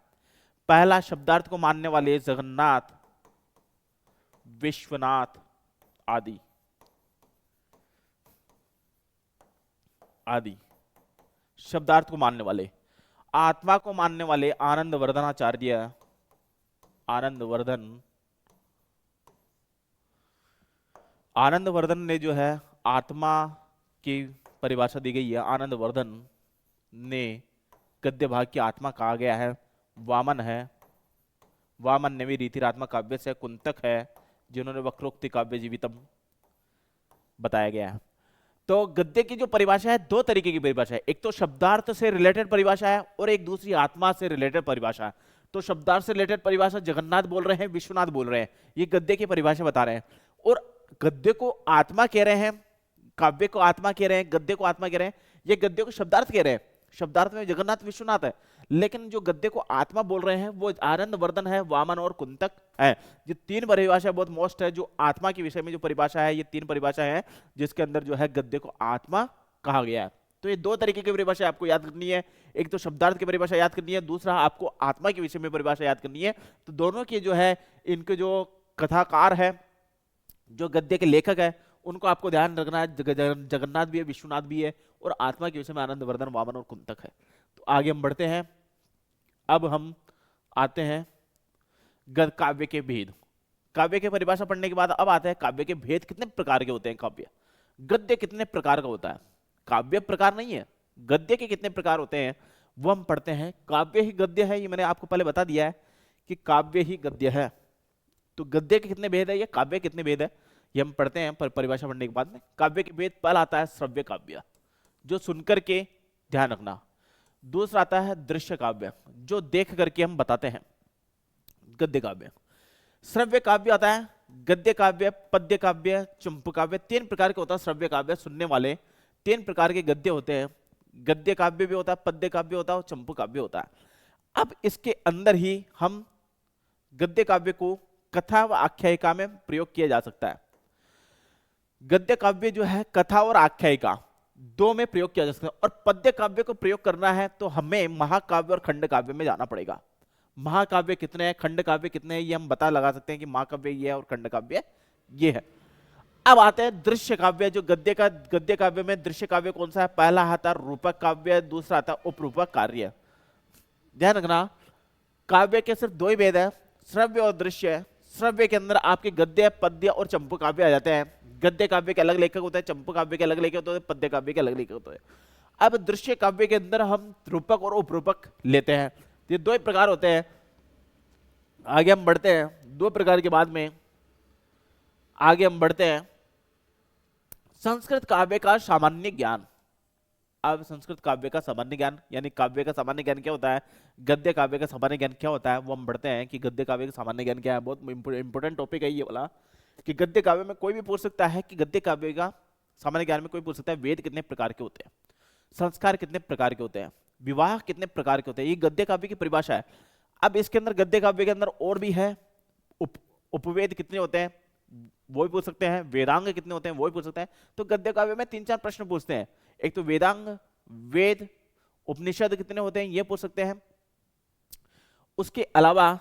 पहला शब्दार्थ को मानने वाले जगन्नाथ, विश्वनाथ आदि शब्दार्थ को मानने वाले। आत्मा को मानने वाले आनंदवर्धनाचार्य, आनंदवर्धन ने जो है आत्मा की परिभाषा दी गई है, आनंदवर्धन ने गद्य भाग की आत्मा कहा गया है। वामन ने भी रीतिरात्मा काव्य से, कुंतक है जिन्होंने वक्रोक्ति काव्य जीवितम बताया गया है। तो गद्य की जो परिभाषा है दो तरीके की परिभाषा है, एक तो शब्दार्थ से रिलेटेड परिभाषा है और एक दूसरी आत्मा से रिलेटेड परिभाषा है। तो शब्दार्थ से रिलेटेड परिभाषा जगन्नाथ बोल रहे हैं, विश्वनाथ बोल रहे हैं, ये गद्य की परिभाषा बता रहे हैं। और गद्य को आत्मा कह रहे हैं, काव्य को आत्मा कह रहे हैं, गद्य को आत्मा कह रहे हैं, ये गद्य को शब्दार्थ कह रहे हैं। शब्दार्थ में जगन्नाथ विश्वनाथ है, लेकिन जो गद्य को आत्मा बोल रहे हैं वो आनंदवर्धन है, वामन और कुंतक है। ये तीन परिभाषा बहुत मोस्ट है, जो आत्मा के विषय में जो परिभाषा है, ये तीन परिभाषा है जिसके अंदर जो है गद्य को आत्मा कहा गया है। तो ये दो तरीके की परिभाषा आपको याद करनी है, एक तो शब्दार्थ की परिभाषा याद करनी है, दूसरा आपको आत्मा के विषय में परिभाषा याद करनी है। तो दोनों की जो है इनके जो कथाकार है जो गद्य के लेखक है उनको आपको ध्यान रखना है, जगन्नाथ भी है, विश्वनाथ भी है, और आत्मा के विषय में आनंद वर्धन, वामन और कुंतक है। तो आगे हम बढ़ते हैं। अब हम आते हैं काव्य के भेद। काव्य की परिभाषा पढ़ने के बाद अब आता है काव्य के भेद। कितने प्रकार के होते हैं काव्य? गद्य कितने प्रकार का होता है? काव्य प्रकार नहीं है, गद्य के कितने प्रकार होते हैं वो हम पढ़ते हैं। काव्य ही गद्य है, ये मैंने आपको पहले बता दिया है कि काव्य ही गद्य है। तो गद्य के कितने भेद है, ये काव्य कितने भेद है, ये हम पढ़ते हैं परिभाषा पढ़ने के बाद में। काव्य के भेद, पहला आता है श्रव्य काव्य, जो सुनकर के ध्यान रखना। दूसरा आता है दृश्य काव्य, जो देख करके हम बताते हैं, गद्य काव्य। श्रव्य काव्य आता है गद्य काव्य, पद्य काव्य, चंपू काव्य। तीन प्रकार के होता है श्रव्य काव्य, सुनने वाले। तीन प्रकार के गद्य होते हैं, गद्य काव्य भी होता है, पद्य काव्य होता है और चंपू काव्य होता है। अब इसके अंदर ही हम गद्य काव्य को कथा व आख्यायिका में प्रयोग किया जा सकता है। गद्य काव्य जो है कथा और आख्यायिका दो में प्रयोग किया जा सकता है, और पद्य काव्य को प्रयोग करना है तो हमें महाकाव्य और खंड काव्य में जाना पड़ेगा। महाकाव्य कितने हैं, खंड काव्य कितने हैं, ये हम बता लगा सकते हैं कि महाकाव्य ये है और खंड काव्य ये है। अब आते हैं दृश्य काव्य, जो गद्य काव्य में दृश्य काव्य कौन सा है? पहला आता है रूपक काव्य, दूसरा आता है उपरूपक कार्य। ध्यान रखना, काव्य के सिर्फ दो ही भेद है, श्रव्य और दृश्य। श्रव्य के अंदर आपके गद्य, पद्य और चंपू काव्य आ जाते हैं। गद्य काव्य के अलग लेखक होते हैं, चंपू काव्य के अलग लेखक होते हैं, पद्य काव्य के अलग लेखक होते हैं। अब दृश्य काव्य के अंदर हम रूपक और उपरूपक लेते हैं। ये दो ही प्रकार होते हैं। आगे हम बढ़ते हैं, दो प्रकार के बाद में आगे हम बढ़ते हैं। संस्कृत काव्य का सामान्य ज्ञान। अब संस्कृत काव्य का सामान्य ज्ञान, यानी काव्य का सामान्य ज्ञान क्या होता है, गद्य काव्य का सामान्य ज्ञान क्या होता है, वो हम बढ़ते हैं कि गद्य काव्य का सामान्य ज्ञान क्या है। बहुत इंपॉर्टेंट टॉपिक है ये वाला, कि गद्य काव्य में कोई भी पूछ सकता है कि गद्य काव्य का सामान्य ज्ञान में कोई पूछ सकता है वेद कितने प्रकार के होते हैं, संस्कार कितने प्रकार के होते हैं, विवाह कितने प्रकार के होते हैं। ये गद्य काव्य की परिभाषा है। अब इसके अंदर गद्य काव्य के अंदर और भी है, उपवेद कितने होते हैं वो भी पूछ सकते हैं, वेदांग कितने होते हैं वो भी पूछ सकते हैं। तो गद्य काव्य में 3-4 प्रश्न पूछते हैं। एक तो वेदांग, वेद, उपनिषद कितने होते हैं ये पूछ सकते हैं। उसके अलावा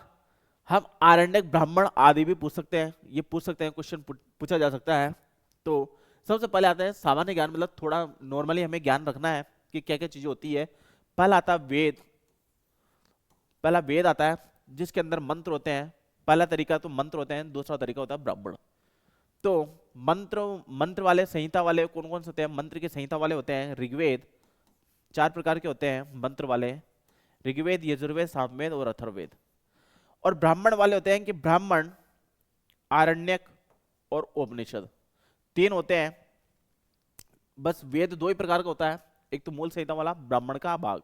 हम आरण्यक, ब्राह्मण आदि भी पूछ सकते हैं। ये पूछ सकते हैं, क्वेश्चन पूछा जा सकता है। तो सबसे पहले आता है सामान्य ज्ञान, मतलब थोड़ा नॉर्मली हमें ज्ञान रखना है कि क्या क्या चीजें होती है। पहला आता है वेद, पहला वेद आता है जिसके अंदर मंत्र होते हैं। पहला तरीका तो मंत्र होते हैं, दूसरा तरीका होता है ब्राह्मण। तो मंत्र वाले, संहिता वाले कौन कौन से होते हैं? मंत्र के संहिता वाले होते हैं ऋग्वेद, 4 प्रकार के होते हैं मंत्र वाले, ऋग्वेद, यजुर्वेद, सामवेद और अथर्ववेद। और ब्राह्मण वाले होते हैं कि ब्राह्मण, आरण्यक और उपनिषद, 3 होते हैं। बस वेद 2 ही प्रकार का होता है, एक तो मूल संहिता वाला, ब्राह्मण का भाग।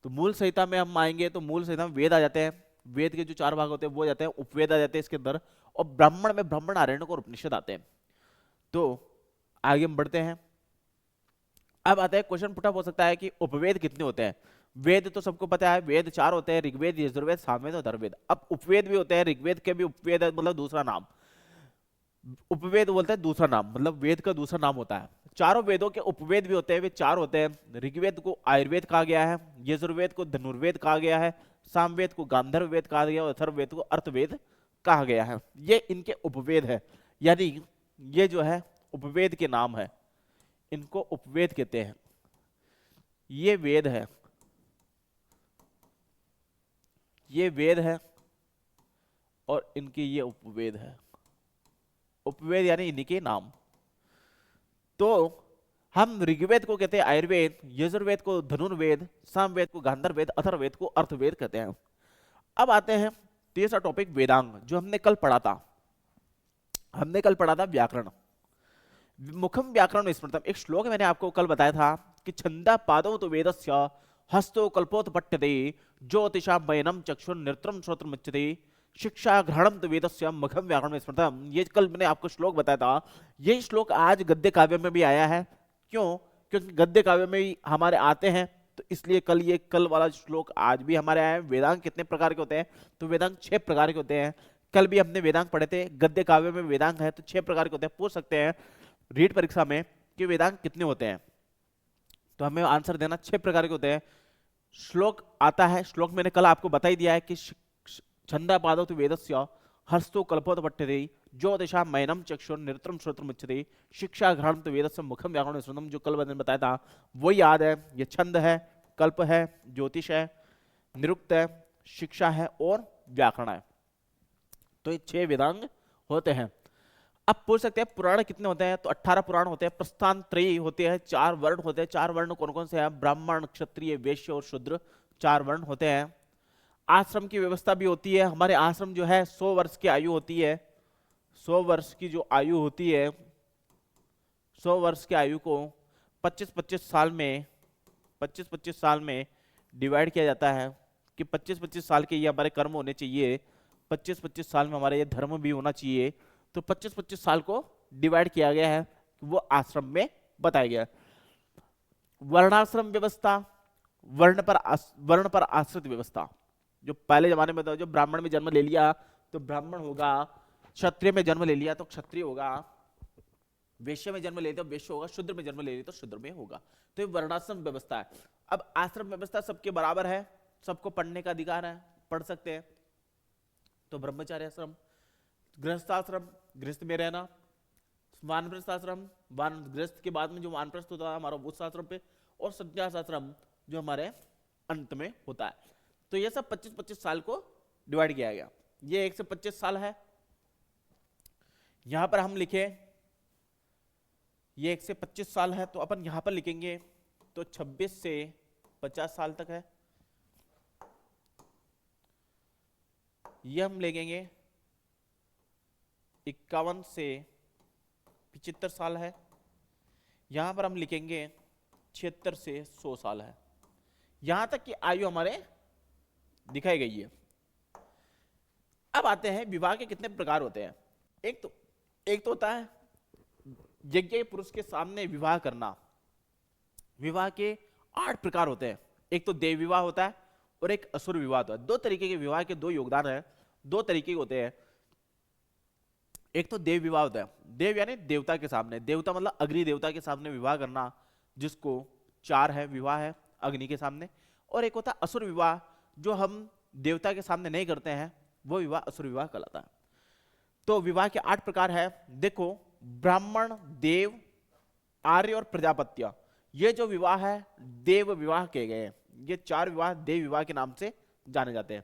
तो मूल संहिता में हम आएंगे तो मूल संहिता में वेद आ जाते हैं, वेद के जो 4 भाग होते हैं वो जाते हैं, उपवेद आ जाते हैं इसके अंदर, और ब्राह्मण में ब्राह्मण, आरण्यक और उपनिषद आते हैं। तो आगे हम बढ़ते हैं। अब आता है क्वेश्चन पुटअप हो सकता है कि उपवेद कितने होते हैं। वेद तो सबको पता है, वेद 4 होते हैं, ऋग्वेद, यजुर्वेद, सामवेद और अथर्ववेद। अब उपवेद भी होते हैं, ऋग्वेद के भी उपवेद मतलब दूसरा नाम, उपवेद बोलते हैं दूसरा नाम, मतलब वेद का दूसरा नाम होता है। चारों वेदों के उपवेद भी होते हैं, वे 4 होते हैं। ऋग्वेद को आयुर्वेद कहा गया है, यजुर्वेद को धनुर्वेद कहा गया है, सामवेद को गांधर्व वेद कहा गया और अथर्ववेद को अर्थवेद कहा गया है। ये इनके उपवेद है, यानी ये जो है उपवेद के नाम है, इनको उपवेद कहते हैं। ये वेद है, ये वेद है और इनके ये उपवेद है। उपवेद यानी इनके नाम। तो हम ऋग्वेद को कहते हैं आयुर्वेद, यजुर्वेद को धनुर्वेद, सामवेद को गांधर्ववेद, अथर्ववेद को अर्थवेद कहते हैं। अब आते हैं तीसरा टॉपिक वेदांग, जो हमने कल पढ़ा था। हमने कल पढ़ा था व्याकरण, मुखम व्याकरण स्मृतम। एक श्लोक मैंने आपको कल बताया था कि छंदा पादौ तो वेदस्य हस्तो कल्पोत्पट्यते ज्योतिषा मयनम चक्षुर नेत्रम श्रोत्रम उच्यते शिक्षा ग्रहणम तो वेदस्य मुखम व्याकरण स्मृतम। ये कल मैंने आपको श्लोक बताया था। यही श्लोक आज गद्य काव्य में भी आया है। क्यों? क्योंकि गद्य काव्य में भी हमारे आते हैं, तो इसलिए कल वाला श्लोक आज भी हमारे आए हैं। वेदांग कितने प्रकार के होते हैं? तो वेदांग 6 प्रकार के होते हैं। कल भी हमने वेदांग पढ़े थे। गद्य काव्य में वेदांग है तो 6 प्रकार के होते हैं। पूछ सकते हैं रीट परीक्षा में कि वेदांग कितने होते हैं, तो हमें आंसर देना 6 प्रकार के होते हैं। श्लोक आता है, श्लोक मैंने कल आपको बता ही दिया है कि छंदा पादौ तो वेदस्य हस्तो कल्पोत पठ्यते ज्योतिषा मैनम चक्षुर निरतरम श्रोत्रम उच्यते शिक्षा घ्राण तो वेदस्य मुखम व्याकरण श्रुतम, जो कल मैंने बताया था वो याद है। ये छंद है, कल्प है, ज्योतिष है, निरुक्त है, शिक्षा है और व्याकरण है। तो ये 6 वेदांग होते हैं। अब पूछ सकते हैं पुराण कितने होते हैं, तो 18 पुराण होते हैं। प्रस्थान त्रयी होते हैं, 4 वर्ण होते हैं। 4 वर्ण कौन कौन से हैं? ब्राह्मण, क्षत्रिय, वैश्य और शूद्र, 4 वर्ण होते हैं। आश्रम की व्यवस्था भी होती है। हमारे आश्रम जो है 100 वर्ष की आयु होती है। 100 वर्ष की जो आयु होती है, 100 वर्ष की आयु को 25-25 साल में 25-25 साल में डिवाइड किया जाता है कि 25-25 साल के ये हमारे कर्म होने चाहिए, 25-25 साल में हमारा ये धर्म भी होना चाहिए। तो 25-25 साल को डिवाइड किया गया है, वो आश्रम में बताया गया है। वर्णाश्रम व्यवस्था, वर्ण पर आश्रित व्यवस्था। जो पहले जमाने में था, जो ब्राह्मण में जन्म ले लिया तो ब्राह्मण होगा, क्षत्रिय में जन्म ले लिया तो क्षत्रिय होगा, वैश्य में जन्म ले लिया तो वैश्य होगा, शूद्र में जन्म ले लिया तो शूद्र में होगा। तो ये वर्णाश्रम व्यवस्था है। अब आश्रम व्यवस्था सबके बराबर है, सबको पढ़ने का अधिकार है, पढ़ सकते हैं। तो ब्रह्मचार्य आश्रम, गृहस्थाश्रम, गृहस्थ में रहना, वानप्रस्थ आश्रम, गृहस्थ के बाद में जो वानप्रस्थ होता है हमारा उस आश्रम पे, और संन्यास आश्रम जो हमारे अंत में होता है। तो ये सब 25-25 साल को डिवाइड किया गया। ये 1 से 25 साल है। यहां पर हम लिखे ये 1 से 25 साल है, तो अपन यहां पर लिखेंगे तो 26 से 50 साल तक है। ये हम लिखेंगे 51 से 75 साल है। यहां पर हम लिखेंगे 76 से 100 साल है। यहां तक की आयु हमारे दिखाई गई है। अब आते हैं विवाह के कितने प्रकार होते हैं। एक तो होता है यज्ञ पुरुष के सामने विवाह करना। विवाह के 8 प्रकार होते हैं। एक तो देव विवाह होता है और एक असुर विवाह होता है। 2 तरीके के विवाह के 2 योगदान है, 2 तरीके होते हैं। एक तो देव विवाह होता है, देव यानी देवता के सामने, देवता मतलब अग्नि देवता के सामने विवाह करना, जिसको 4 है विवाह है अग्नि के सामने। और एक होता है असुर विवाह, जो हम देवता के सामने नहीं करते हैं, वो विवाह असुर विवाह कहलाता है। तो विवाह के 8 प्रकार है। देखो, ब्राह्मण, देव, आर्य और प्रजापत्य, ये जो विवाह है देव विवाह कहे गए हैं। ये 4 विवाह देव विवाह के नाम से जाने जाते हैं।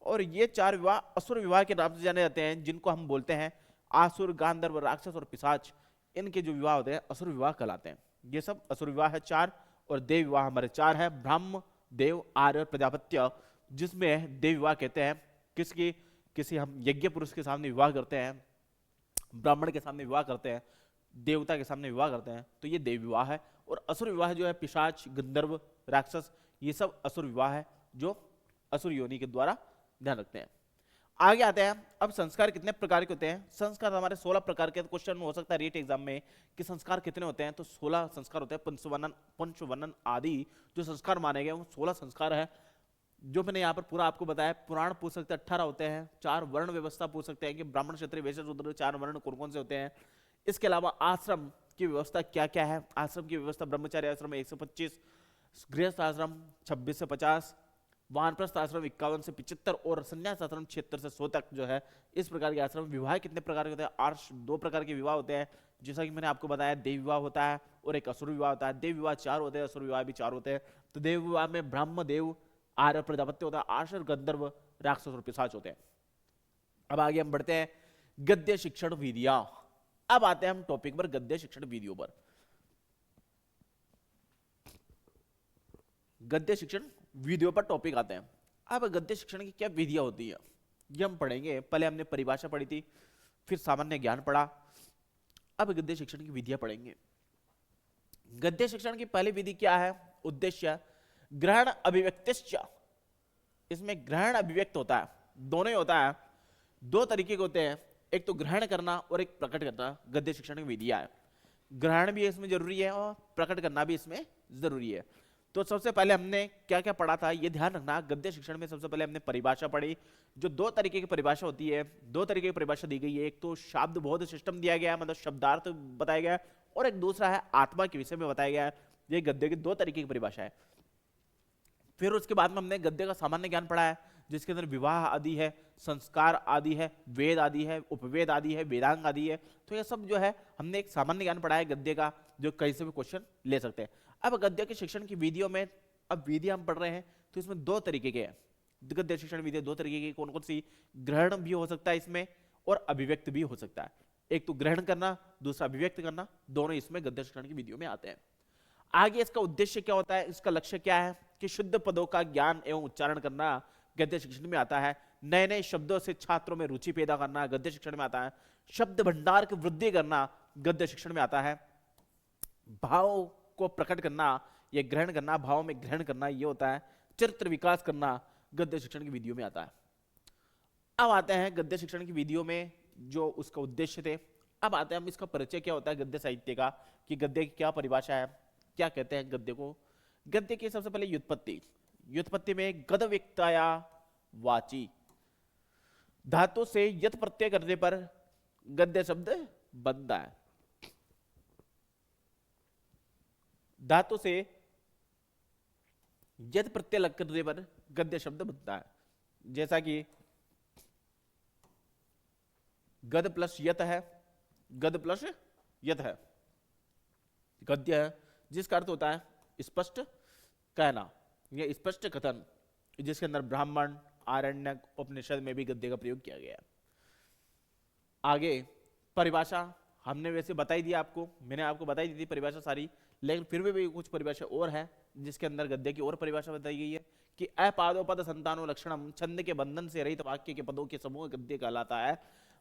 और ये 4 विवाह असुर विवाह के नाम से जाने जाते हैं, जिनको हम बोलते हैं आसुर, गांधर्व, राक्षस और पिशाच। इनके जो विवाह होते हैं असुर विवाह कहलाते हैं। ये सब असुर विवाह है 4। और देव विवाह हमारे 4 है, ब्राह्म, देव, आर्य और प्रजापत्य, जिसमें देव विवाह कहते हैं किसी हम यज्ञ पुरुष के सामने विवाह करते हैं, ब्राह्मण के सामने विवाह करते हैं, देवता के सामने विवाह करते हैं, तो ये देव विवाह है। और असुर विवाह जो है पिशाच, गंधर्व, राक्षस, ये सब असुर विवाह है जो असुर योनि के द्वारा ध्यान रखते हैं। आगे आते हैं। अब संस्कार कितने प्रकार के होते हैं। संस्कार हमारे 16 प्रकार के। क्वेश्चन हो सकता है रीट एग्जाम में कि संस्कार कितने होते हैं, तो 16 संस्कार होते हैं। पंचवनन आदि जो संस्कार माने गए वो 16 संस्कार है, जो मैंने यहाँ पर पूरा आपको बताया। पुराण पूछ सकते हैं 18 होते हैं। 4 वर्ण व्यवस्था पूछ सकते हैं कि ब्राह्मण, क्षत्रिय, वैश्य, शूद्र, 4 वर्ण कौन कौन से होते हैं। इसके अलावा आश्रम की व्यवस्था क्या क्या है। आश्रम की व्यवस्था ब्रह्मचार्य आश्रम 1 से 25, गृहस्थ आश्रम 26 से 50, वानप्रस्थ आश्रम 51 से 75 और संन्यास आश्रम 76 से 100 तक जो है। इस प्रकार के आश्रम। विवाह कितने प्रकार के होते हैं। आर्ष 2 प्रकार के विवाह होते हैं, जैसा कि मैंने आपको बताया। देव विवाह होता है और एक असुर विवाह होता है। देव विवाह 4 होते हैं, असुर विवाह भी 4 होते हैं। तो देव विवाह में ब्रह्म, देव, आर्य, प्रजापत्य होता है। आर्ष और गंधर्व, राक्षस और पिशाच होते हैं। अब आगे हम बढ़ते हैं गद्य शिक्षण विधियां। अब आते हैं हम टॉपिक पर, गद्य शिक्षण विधियों पर। गद्य शिक्षण विधियों पर टॉपिक आते हैं। अब गद्य शिक्षण की क्या विधियां होती है ये हम पढ़ेंगे। पहले हमने परिभाषा पढ़ी थी, फिर सामान्य ज्ञान पढ़ा, अब गद्य शिक्षण की विधियां पढ़ेंगे। गद्य शिक्षण की पहली विधि क्या है। उद्देश्य ग्रहण अभिव्यक्तिश्च। इसमें ग्रहण अभिव्यक्त होता है, दोनों ही होता है। 2 तरीके के होते हैं, एक तो ग्रहण करना और एक प्रकट करना। गद्य शिक्षण की विधियां है, ग्रहण भी इसमें जरूरी है और प्रकट करना भी इसमें जरूरी है। तो सबसे पहले हमने क्या क्या पढ़ा था ये ध्यान रखना। गद्य शिक्षण में सबसे पहले हमने परिभाषा पढ़ी, जो 2 तरीके की परिभाषा होती है। 2 तरीके की परिभाषा दी गई है। एक तो शब्द बोध सिस्टम दिया गया है, मतलब शब्दार्थ बताया गया है, और एक दूसरा है आत्मा के विषय में बताया गया है। ये गद्य की 2 तरीके की परिभाषा है। फिर उसके बाद में हमने गद्य का सामान्य ज्ञान पढ़ा है, जिसके अंदर विवाह आदि है, संस्कार आदि है, वेद आदि है, उपवेद आदि है, वेदांग आदि है। तो ये सब जो है हमने एक सामान्य ज्ञान पढ़ा है गद्य का, जो कहीं से भी क्वेश्चन ले सकते हैं। अब गद्य के शिक्षण की विधियों में, अब विधि हम पढ़ रहे हैं तो इसमें दो तरीके के हैं गद्य शिक्षण विधि, दो तरीके की। कौन कौन सी? ग्रहण भी हो सकता है इसमें और अभिव्यक्त भी हो सकता है। एक तो ग्रहण करना, दूसरा अभिव्यक्त करना, दोनों इसमें गद्य शिक्षण की विधियों में आते हैं। आगे इसका उद्देश्य क्या होता है, इसका लक्ष्य क्या है कि शुद्ध पदों का ज्ञान एवं उच्चारण करना गद्य शिक्षण में आता है। नए नए शब्दों से छात्रों में रुचि पैदा करना गद्य शिक्षण में आता है। शब्द भंडार की वृद्धि करना गद्य शिक्षण में आता है। भाव को प्रकट करना या ग्रहण करना, भाव में ग्रहण करना, ये होता है। चरित्र विकास करना गद्य शिक्षण की विधियों में आता है। अब आते हैं गद्य शिक्षण की विधियों में जो उसका उद्देश्य थे। अब आते हैं हम इसका परिचय क्या होता है गद्य साहित्य का, कि गद्य की क्या परिभाषा है, क्या कहते हैं गद्य को। गद्य की सबसे पहले व्युत्पत्ति। व्युत्पत्ति में गद विक्ताया वाची, धातु से यत प्रत्यय करने पर गद्य शब्द बनता है। धातु से यत प्रत्यय लग करने पर गद्य शब्द बनता है। जैसा कि गद प्लस यत है, गद प्लस यत है, गद्य है, जिसका अर्थ होता है स्पष्ट कहना या स्पष्ट कथन, जिसके अंदर ब्राह्मण, आरण्यक, उपनिषद में भी गद्य का प्रयोग किया गया है। आगे परिभाषा हमने वैसे बताई दी आपको, मैंने आपको बताई दी थी परिभाषा सारी, लेकिन फिर भी कुछ परिभाषा और है जिसके अंदर गद्य की और परिभाषा बताई गई है कि अपादोपद संतानो लक्षणम, छंद के बंधन से रहित वाक्य के पदों के समूह गद्य कहलाता है।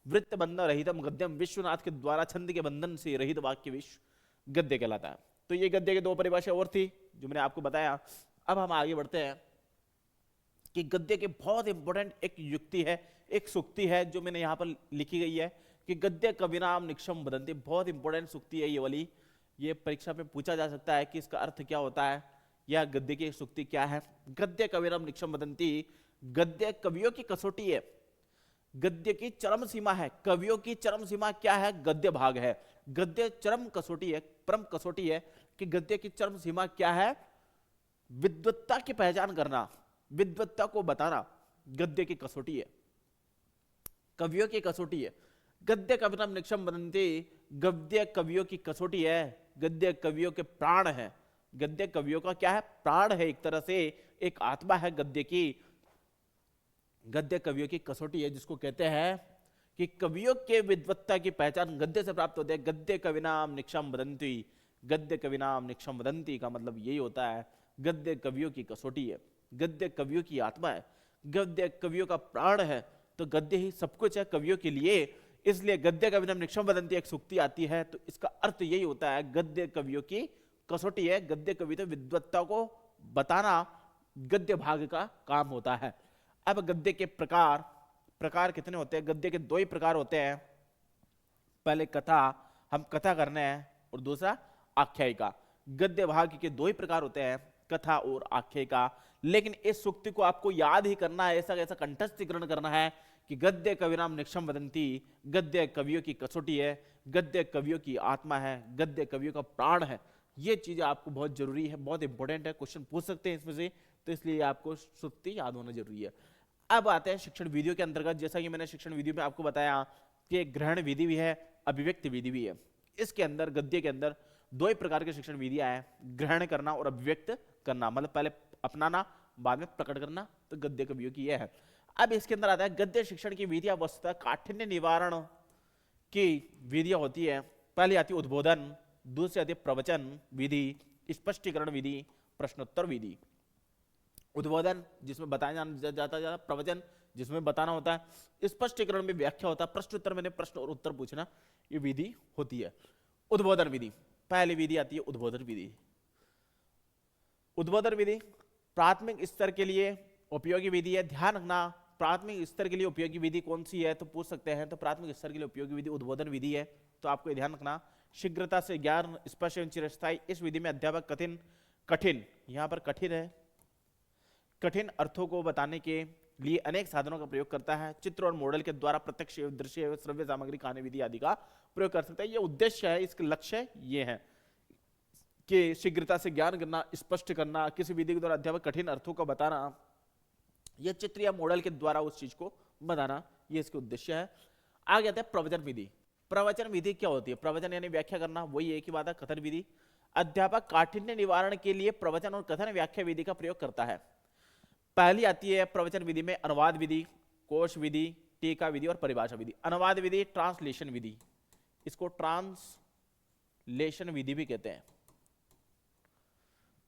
वृत्त बंधन रहितम गद्यम, विश्वनाथ के द्वारा छंद के बंधन से रहित वाक्य विश्व गद्य कहलाता है। तो ये गद्य की दो परिभाषा और थी जो मैंने आपको बताया। अब हम आगे बढ़ते हैं कि गद्य के बहुत इंपॉर्टेंट एक युक्ति है, एक सूक्ति है जो मैंने यहां पर लिखी गई है कि गद्य कविनाम निक्षम वदन्ति। बहुत इंपॉर्टेंट सूक्ति है ये वाली, ये परीक्षा में पूछा जा सकता है कि इसका अर्थ क्या होता है या गद्य की सूक्ति क्या है। गद्य कविनाम निक्षम वदन्ति, गद्य कवियों की कसौटी है, गद्य की चरम सीमा है। कवियों की चरम सीमा क्या है? गद्य भाग है। गद्य चरम कसौटी है, परम कसौटी है कि गद्य की चरम सीमा क्या है? विद्वत्ता की पहचान करना, विद्वत्ता को बताना गद्य की कसौटी है, कवियों की कसौटी है। गद्य कविनाम निक्षम वदन्ति, गद्य कवियों की कसौटी है, गद्य कवियों के प्राण है। गद्य कवियों का क्या है? प्राण है, एक तरह से एक आत्मा है गद्य की। गद्य कवियों की कसौटी है, जिसको कहते हैं कि कवियों के विद्वत्ता की पहचान गद्य से प्राप्त होती है। गद्य कविनाम निक्षम वदन्ति, गद्य कविनाम निक्षम वदन्ति का मतलब यही होता है गद्य कवियों की कसौटी है, गद्य कवियों की आत्मा है, गद्य कवियों का प्राण है। तो गद्य ही सब कुछ है कवियों के लिए, इसलिए गद्य कविनाम निक्षम वदन्ति एक सूक्ति आती है तो इसका अर्थ यही होता है गद्य कवियों की कसौटी है। गद्य कवि तो विद्वत्ता को बताना गद्य भाग का काम होता है। अब गद्य के प्रकार कितने होते हैं? गद्य के दो ही प्रकार होते हैं, पहले कथा, हम कथा करने हैं, और दूसरा आख्यायिका। गद्य भाग के दो ही प्रकार होते हैं, कथा और आख्यायिका। लेकिन इस सूक्ति को आपको याद ही करना है, ऐसा ऐसा कंठस्थीकरण करना है कि गद्य कविनाम निक्षम वदन्ति, गद्य कवियों की कसौटी है, गद्य कवियों की आत्मा है, गद्य कवियों का प्राण है। ये चीजें आपको बहुत जरूरी है, बहुत इंपॉर्टेंट है, क्वेश्चन पूछ सकते हैं इसमें से, तो इसलिए आपको सूक्ति याद होना जरूरी है। अब आते हैं शिक्षण विधियों के अंतर्गत। जैसा कि मैंने शिक्षण विधि में आपको बताया कि ग्रहण विधि भी है, अभिव्यक्ति विधि भी है। इसके अंदर गद्य के अंदर दो ही प्रकार के शिक्षण विधियां हैं, ग्रहण करना और अभिव्यक्त करना, मतलब पहले अपनाना बाद में प्रकट करना। तो गद्य कवियों की यह है। अब इसके अंदर आता है गद्य शिक्षण की विधियां वस्तुतः काठिन्य निवारण की विधियां होती है। पहले आती है उद्बोधन, दूसरी आती है प्रवचन विधि, स्पष्टीकरण विधि, प्रश्नोत्तर विधि। उद्बोधन जिसमें बताया जाता है, प्रवचन जिसमें बताना होता है, स्पष्टीकरण में व्याख्या होता है, प्रश्नोत्तर में प्रश्न और उत्तर पूछना, ये विधि होती है। उद्बोधन विधि, पहली विधि आती है उद्बोधन विधि। उद्बोधन विधि प्राथमिक स्तर के लिए उपयोगी विधि है। ध्यान रखना, प्राथमिक स्तर के लिए उपयोगी विधि कौन सी है तो पूछ सकते हैं, तो प्राथमिक स्तर के लिए उपयोगी विधि उद्बोधन विधि है। तो आपको ध्यान रखना, शीघ्रता से ज्ञान, स्पष्ट एवं चिरस्थायी। इस विधि में अध्यापक कठिन, यहां पर कठिन है, कठिन अर्थों को बताने के लिए अनेक साधनों का प्रयोग करता है। चित्र और मॉडल के द्वारा प्रत्यक्ष दृश्य एवं श्रव्य सामग्री खाने विधि आदि का प्रयोग कर सकता है। यह उद्देश्य है, इसके लक्ष्य ये है कि शीघ्रता से ज्ञान करना, स्पष्ट करना। किसी विधि के द्वारा अध्यापक कठिन अर्थों का बताना यह चित्र या मॉडल के द्वारा उस चीज को बताना, ये इसके उद्देश्य है। आगे आता है प्रवचन विधि। प्रवचन विधि क्या होती है? प्रवचन यानी व्याख्या करना, वही एक ही बात है। कथन विधि, अध्यापक काठिन्य निवारण के लिए प्रवचन और कथन व्याख्या विधि का प्रयोग करता है। पहली आती है प्रवचन विधि में अनुवाद विधि, कोश विधि, टीका विधि और परिभाषा विधि। अनुवाद विधि ट्रांसलेशन विधि, इसको ट्रांसलेशन विधि भी कहते हैं,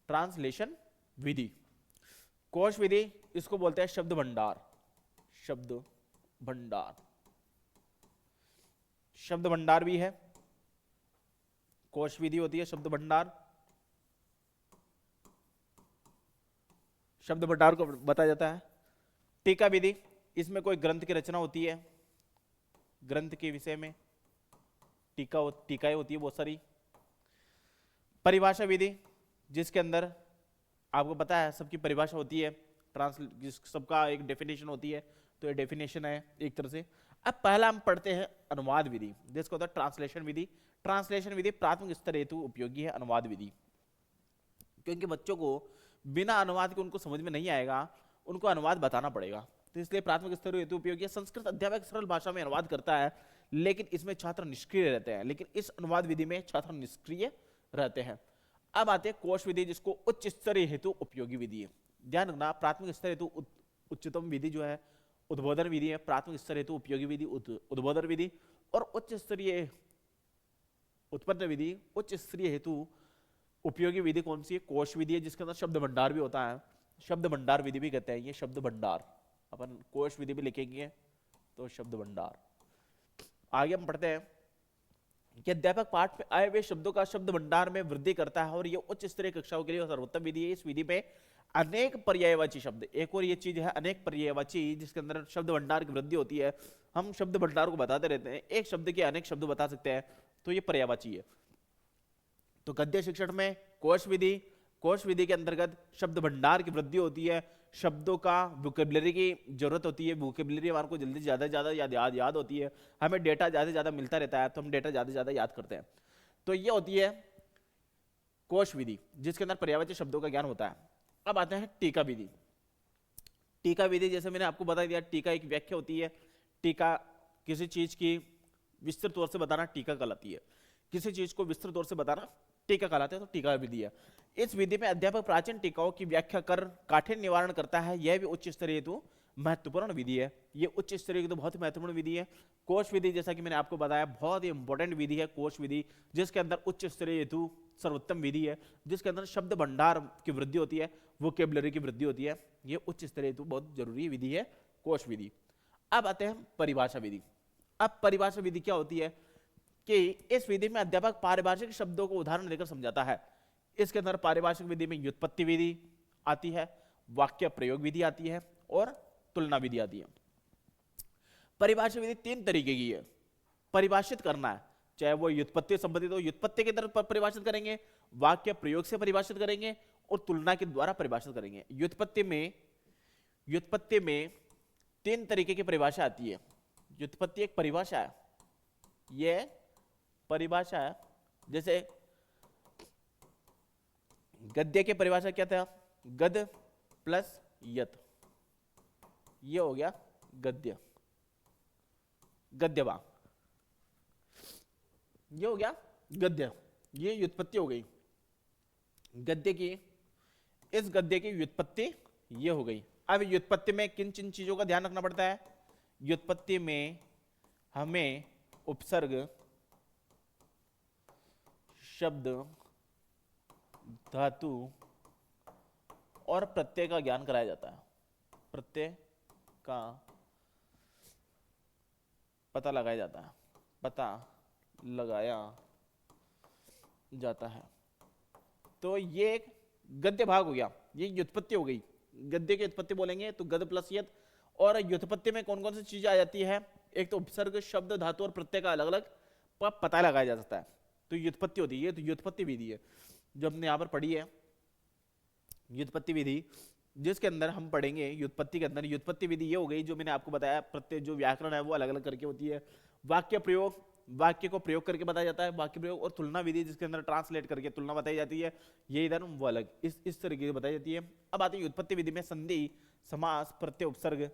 ट्रांसलेशन विधि। कोश विधि, इसको बोलते हैं शब्द भंडार, शब्द भंडार, शब्द भंडार भी है। कोश विधि होती है शब्द भंडार, शब्द भंडार को बताया जाता है। टीका विधि, इसमें कोई ग्रंथ की रचना होती है, ग्रंथ के विषय में टीकाएं होती है बहुत सारी। परिभाषा विधि, जिसके अंदर आपको पता है सबकी परिभाषा होती है, सबका एक डेफिनेशन होती है, तो ये डेफिनेशन है एक तरह से। अब पहला हम पढ़ते हैं अनुवाद विधि, जिसको होता है ट्रांसलेशन विधि। ट्रांसलेशन विधि प्राथमिक स्तर हेतु उपयोगी है अनुवाद विधि, क्योंकि बच्चों को बिना अनुवाद के उनको समझ में नहीं आएगा, उनको अनुवाद बताना पड़ेगा, तो इसलिए प्राथमिक स्तर हेतु उपयोगी है। संस्कृत अध्यापक सरल भाषा में अनुवाद करता है, लेकिन इसमें छात्र निष्क्रिय रहते हैं, लेकिन इस अनुवाद विधि में छात्र निष्क्रिय रहते हैं। अब आते हैं कोश विधि, जिसको उच्च स्तरीय हेतु उपयोगी विधि है। ध्यान रखना, प्राथमिक स्तर हेतु उच्चतम विधि जो है उद्बोधन विधि है, प्राथमिक स्तर हेतु उपयोगी विधि उद्बोधन विधि, और उच्च स्तरीय उत्पन्न विधि, उच्च स्तरीय हेतु उपयोगी विधि कौन सी है? कोश विधि है, जिसके अंदर शब्द भंडार भी होता है, शब्द भंडार विधि भी कहते हैं। ये शब्द भंडार, अपन कोश विधि भी लिखेंगे तो शब्द भंडार। आगे हम पढ़ते हैं कि अध्यापक पाठ में आए हुए शब्दों का शब्द भंडार में वृद्धि करता है, और ये उच्च स्तरीय कक्षाओं के लिए सर्वोत्तम विधि है। इस विधि में अनेक पर्यायवाची शब्द, एक और ये चीज है अनेक पर्यायवाची, जिसके अंदर शब्द भंडार की वृद्धि होती है। हम शब्द भंडार को बताते रहते हैं, एक शब्द के अनेक शब्द बता सकते हैं, तो ये पर्यायवाची है। तो गद्य शिक्षण में कोश विधि, कोश विधि के अंतर्गत शब्द भंडार की वृद्धि होती है, शब्दों का वोकेबलरी की जरूरत होती है, वोकेबलरी हमारे को जल्दी ज्यादा से ज्यादा याद होती है, हमें डेटा ज्यादा से ज्यादा मिलता रहता है, तो हम डेटा ज्यादा से ज्यादा याद करते हैं। तो ये होती है कोश विधि, जिसके अंदर पर्यायवाची शब्दों का ज्ञान होता है। अब आते हैं टीका विधि। टीका विधि, जैसे मैंने आपको बता दिया, टीका एक व्याख्या होती है। टीका किसी चीज की विस्तृत तौर से बताना टीका कहलाती है, किसी चीज को विस्तृत तौर से बताना टीका कहलाते हैं, तो टीका विधि है। इस विधि में अध्यापक प्राचीन टीकाओं की व्याख्या कर काठिन्य निवारण करता है, यह भी उच्च स्तरीय हेतु महत्वपूर्ण विधि है। ये उच्च स्तरीय की तो बहुत ही महत्वपूर्ण विधि है। कोश विधि, जैसा कि मैंने आपको बताया, बहुत ही इंपॉर्टेंट विधि है कोश विधि, जिसके अंदर उच्च स्तरीय हेतु सर्वोत्तम विधि है, जिसके अंदर शब्द भंडार की वृद्धि होती है, वोकेबलरी की वृद्धि होती है। ये उच्च स्तरीय हेतु बहुत जरूरी विधि है कोश विधि। अब आते हैं परिभाषा विधि। अब परिभाषा विधि क्या होती है कि इस विधि में अध्यापक पारिभाषिक शब्दों को उदाहरण देकर समझाता है। इसके अंदर पारिभाषिक विधि में व्युत्पत्ति विधि आती है, वाक्य प्रयोग विधि आती है, और तुलना विधि आती है। परिभाषा विधि तीन तरीके की है। परिभाषित करना है, चाहे वो व्युत्पत्ति से संबंधित हो, व्युत्पत्ति के तरफ परिभाषित करेंगे, वाक्य प्रयोग से परिभाषित करेंगे, और तुलना के द्वारा परिभाषित करेंगे। व्युत्पत्ति में तीन तरीके की परिभाषा आती है। व्युत्पत्ति एक परिभाषा है, यह परिभाषा है। जैसे गद्य की परिभाषा क्या था? गद प्लस यत, ये हो गया गद्य, गद्यवाक्य, ये हो गया गद्य, ये व्युत्पत्ति हो गई गद्य की। इस गद्य की व्युत्पत्ति ये हो गई। अब व्युत्पत्ति में किन किन चीजों का ध्यान रखना पड़ता है? व्युत्पत्ति में हमें उपसर्ग, शब्द, धातु और प्रत्यय का ज्ञान कराया जाता है। प्रत्यय का पता लगाया जाता है, पता लगाया जाता है। तो ये एक गद्य भाग हो गया, ये व्युत्पत्ति हो गई। गद्य की व्युत्पत्ति बोलेंगे तो गद प्लस यत। और व्युत्पत्ति में कौन कौन सी चीजें आ जाती है? एक तो उपसर्ग, शब्द, धातु और प्रत्यय का अलग अलग पता लगाया जा सकता है, तो व्युत्पत्ति होती है। ये तो व्युत्पत्ति विधि है जो हमने यहाँ पर पढ़ी है, व्युत्पत्ति विधि, जिसके अंदर हम पढ़ेंगे व्युत्पत्ति के अंदर। व्युत्पत्ति विधि ये हो गई जो मैंने आपको बताया, प्रत्यय जो व्याकरण है वो अलग अलग करके होती है। वाक्य प्रयोग, वाक्य को प्रयोग करके बताया जाता है, वाक्य प्रयोग। और तुलना विधि, जिसके अंदर ट्रांसलेट करके तुलना बताई जाती है, ये इधर वो अलग, इस तरीके से बताई जाती है। अब आती है व्युत्पत्ति विधि में संधि, समास, प्रत्यय, उपसर्ग,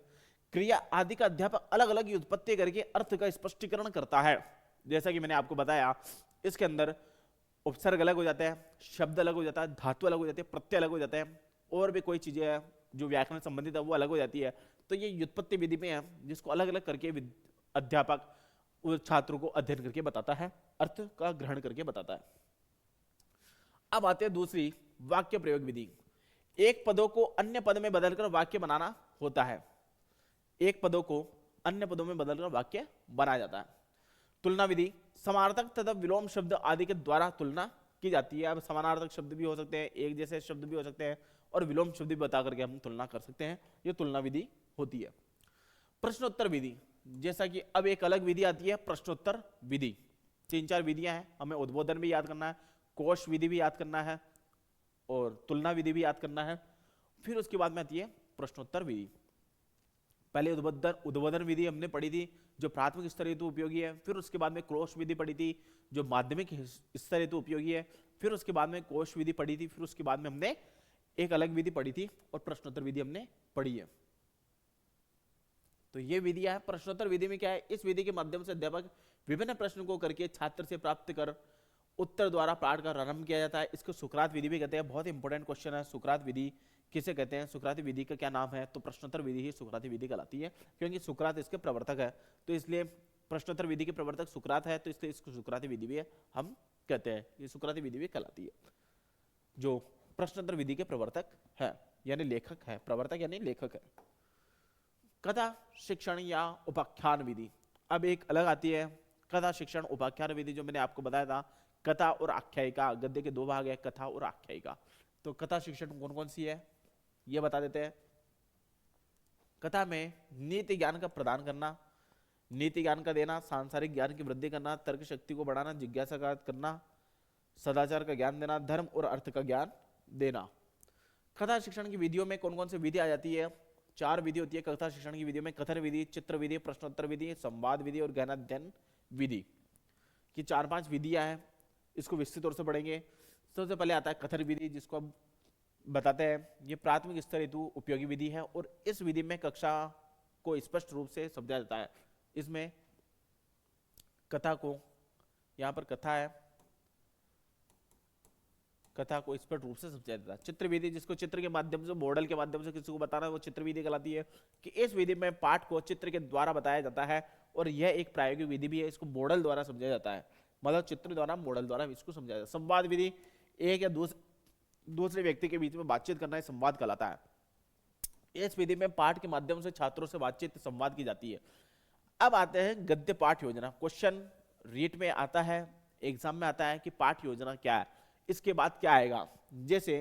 क्रिया आदि का अध्यापक अलग अलग व्युत्पत्ति करके अर्थ का स्पष्टीकरण करता है। जैसा कि मैंने आपको बताया, इसके अंदर उपसर्ग अलग हो जाता है, शब्द अलग हो जाता है, धातु अलग हो जाती है, प्रत्यय अलग हो जाता है, और भी कोई चीजें हैं जो व्याकरण संबंधित है वो अलग हो जाती है। तो ये व्युत्पत्ति विधि में है, जिसको अलग अलग करके अध्यापक छात्रों को अध्ययन करके बताता है, अर्थ का ग्रहण करके बताता है। अब आते हैं दूसरी, वाक्य प्रयोग विधि। एक पदों को अन्य पद में बदलकर वाक्य बनाना होता है। एक पदों को अन्य पदों में बदलकर वाक्य बनाया जाता है। तुलना विधि, समानार्थक तथा विलोम शब्द आदि के द्वारा तुलना की जाती है। अब समानार्थक शब्द भी हो सकते हैं, एक जैसे शब्द भी हो सकते हैं, और विलोम शब्द भी बता करके हम तुलना कर सकते हैं। ये तुलना विधि होती है। प्रश्नोत्तर विधि, जैसा कि अब एक अलग विधि आती है प्रश्नोत्तर विधि। 3-4 विधियां हैं, हमें उद्बोधन भी याद करना है, कोश विधि भी याद करना है, और तुलना विधि भी याद करना है। फिर उसके बाद में आती है प्रश्नोत्तर विधि। पहले उद्बोधन विधि हमने पढ़ी थी, जो प्राथमिक स्तर हेतु उपयोगी है। फिर उसके बाद में क्रोश विधि पढ़ी थी, जो माध्यमिक स्तर हेतु उपयोगी है। फिर उसके बाद में कोश विधि पढ़ी थी। फिर उसके बाद में हमने एक अलग विधि पढ़ी थी, और प्रश्नोत्तर विधि हमने पढ़ी है। तो ये विधियां है। प्रश्नोत्तर विधि में क्या है, इस विधि के माध्यम से अध्यापक विभिन्न प्रश्नों को करके छात्र से प्राप्त कर उत्तर द्वारा पाठ का आरंभ किया जाता है। इसको सुकरात विधि भी कहते हैं। बहुत इंपॉर्टेंट क्वेश्चन है, सुकरात विधि किसे कहते हैं, सुकराती विधि का क्या नाम है? तो प्रश्नोत्तर विधि ही सुकराती विधि कहलाती है, क्योंकि सुकरात इसके प्रवर्तक है। तो इसलिए प्रश्नोत्तर विधि के प्रवर्तक सुकरात है, तो इसलिए इसको सुकराती विधि भी हम कहते हैं। ये सुकराती विधि भी कहलाती है, जो प्रश्नोत्तर विधि के प्रवर्तक है, यानी लेखक है। प्रवर्तक यानी लेखक है। कथा शिक्षण या उपाख्यान विधि, अब एक अलग आती है, कथा शिक्षण उपाख्यान विधि। जो मैंने आपको बताया था, कथा और आख्यायिका, गद्य के 2 भाग है, कथा और आख्यायिका। तो कथा शिक्षण कौन कौन सी है ये बता देते हैं। कथा में नीति ज्ञान का प्रदान करना, नीति ज्ञान का देना, सांसारिक ज्ञान की वृद्धि करना, तर्क शक्ति को बढ़ाना, जिज्ञासा का करना, सदाचार का ज्ञान देना, धर्म और अर्थ का ज्ञान देना। कथा शिक्षण की विधियों में कौन कौन सी विधि आ जाती है? 4 विधि होती है कथा शिक्षण की विधियों में। कथन विधि, चित्र विधि, प्रश्नोत्तर विधि, संवाद विधि और गहनाध्ययन विधि की 4-5 विधियां हैं। इसको विस्तृत तौर से पढ़ेंगे। सबसे पहले आता है कथन विधि, जिसको हम बताते हैं ये प्राथमिक स्तर हेतु उपयोगी विधि है, और इस विधि में कक्षा को स्पष्ट रूप से समझा जाता है। इसमें कथा को, यहां पर कथा है, कथा को स्पष्ट रूप से समझाया जाता है। चित्र विधि, जिसको चित्र के माध्यम से, मॉडल के माध्यम से किसी को बताना है, वो चित्र विधि कहलाती है। कि इस विधि में पाठ को चित्र के द्वारा बताया जाता है, और यह एक प्रायोगिक विधि भी है। इसको मॉडल द्वारा समझाया जाता है, मतलब चित्र द्वारा, मॉडल द्वारा इसको समझाया जाता है। संवाद विधि, एक या दूसरे व्यक्ति के बीच में बातचीत करना, संवाद कहलाता है। इस विधि में पाठ के माध्यम से छात्रों से बातचीत, संवाद की जाती है। अब आते हैं गद्य पाठ योजना। क्वेश्चन रीट में आता है, एग्जाम में आता है कि पाठ योजना क्या है, इसके बाद क्या आएगा। जैसे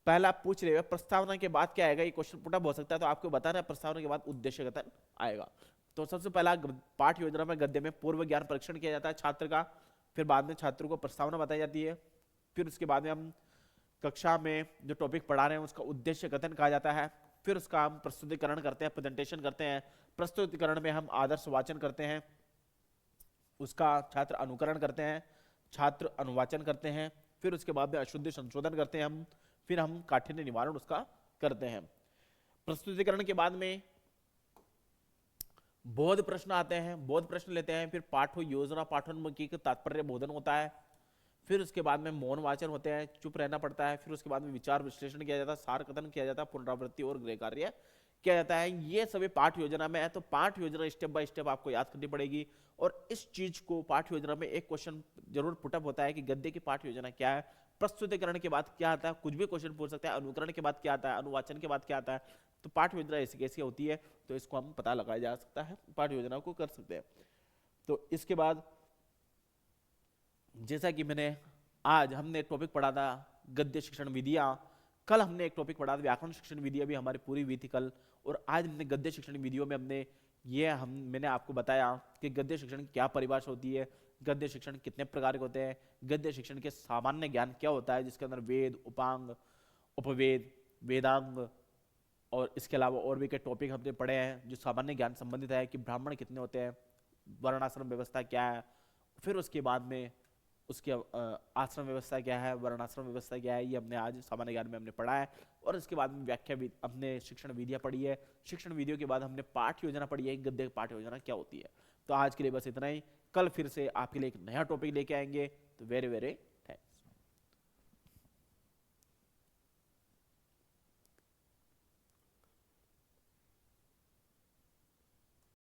पहला पूछ रहे हो प्रस्तावना के बाद क्या आएगा, ये क्वेश्चन पुटअप हो सकता है, तो आपको बताना है प्रस्तावना के बाद उद्देश्य कथन आएगा। तो सबसे पहला पाठ योजना में गद्य में पूर्व ज्ञान परीक्षण किया जाता है छात्र का, फिर बाद में छात्रों को प्रस्तावना बताई जाती है, फिर उसके बाद में हम कक्षा में जो टॉपिक पढ़ा रहे हैं उसका उद्देश्य कथन कहा जाता है, फिर उसका हम प्रस्तुतिकरण करते हैं, प्रेजेंटेशन करते हैं, प्रस्तुतिकरण में हम आदर्श वाचन करते हैं, उसका छात्र अनुकरण करते हैं, छात्र अनुवाचन करते हैं, फिर उसके बाद में अशुद्धि संशोधन करते हैं हम, फिर हम काठिन्य निवारण उसका करते हैं। प्रस्तुतिकरण के बाद में बोध प्रश्न आते हैं, बोध प्रश्न लेते हैं, फिर पाठो योजना, पाठोन्मुखी का तात्पर्य बोधन होता है, फिर उसके बाद में मौन वाचन होते हैं, चुप रहना पड़ता है, फिर उसके बाद में विचार विश्लेषण किया जाता है, सार कथन किया जाता है, पुनरावृत्ति और गृह कार्य किया जाता है। ये सभी पाठ योजना में है। तो पाठ योजना स्टेप बाय स्टेप आपको याद करनी पड़ेगी, और इस चीज को पाठ योजना में एक क्वेश्चन जरूर पुटअप होता है कि गद्य की पाठ योजना क्या है, प्रस्तुतिकरण के बाद क्या आता है, कुछ भी क्वेश्चन पूछ सकता है, अनुकरण के बाद क्या आता है, अनुवाचन के बाद क्या आता है। तो पाठ योजना ऐसी कैसी होती है, तो इसको हम पता लगाया जा सकता है, पाठ योजना को कर सकते हैं। तो इसके बाद जैसा कि मैंने, आज हमने टॉपिक पढ़ा था गद्य शिक्षण विधियां, कल हमने एक टॉपिक पढ़ा था व्याकरण शिक्षण विधियां, भी हमारी पूरी हुई थी कल, और आज हमने गद्य शिक्षण विधियों में मैंने आपको बताया कि गद्य शिक्षण की क्या परिभाषा होती है, गद्य शिक्षण कितने प्रकार के होते हैं, गद्य शिक्षण के सामान्य ज्ञान क्या होता है, जिसके अंदर वेद, उपांग, उपवेद, वेदांग, और इसके अलावा और भी कई टॉपिक हमने पढ़े हैं जो सामान्य ज्ञान संबंधित है, कि ब्राह्मण कितने होते हैं, वर्णाश्रम व्यवस्था क्या है, फिर उसके बाद में उसकी आश्रम व्यवस्था क्या है, वर्णाश्रम व्यवस्था क्या है, ये हमने आज सामान्य ज्ञान में हमने पढ़ा है। और इसके बाद में व्याख्या भी हमने शिक्षण विधियाँ पढ़ी है। शिक्षण विधियों के बाद हमने पाठ योजना पढ़ी है, गद्य पाठ योजना क्या होती है। तो आज के लिए बस इतना ही। कल फिर से आपके लिए एक नया टॉपिक लेके आएंगे। तो वेरी वेरी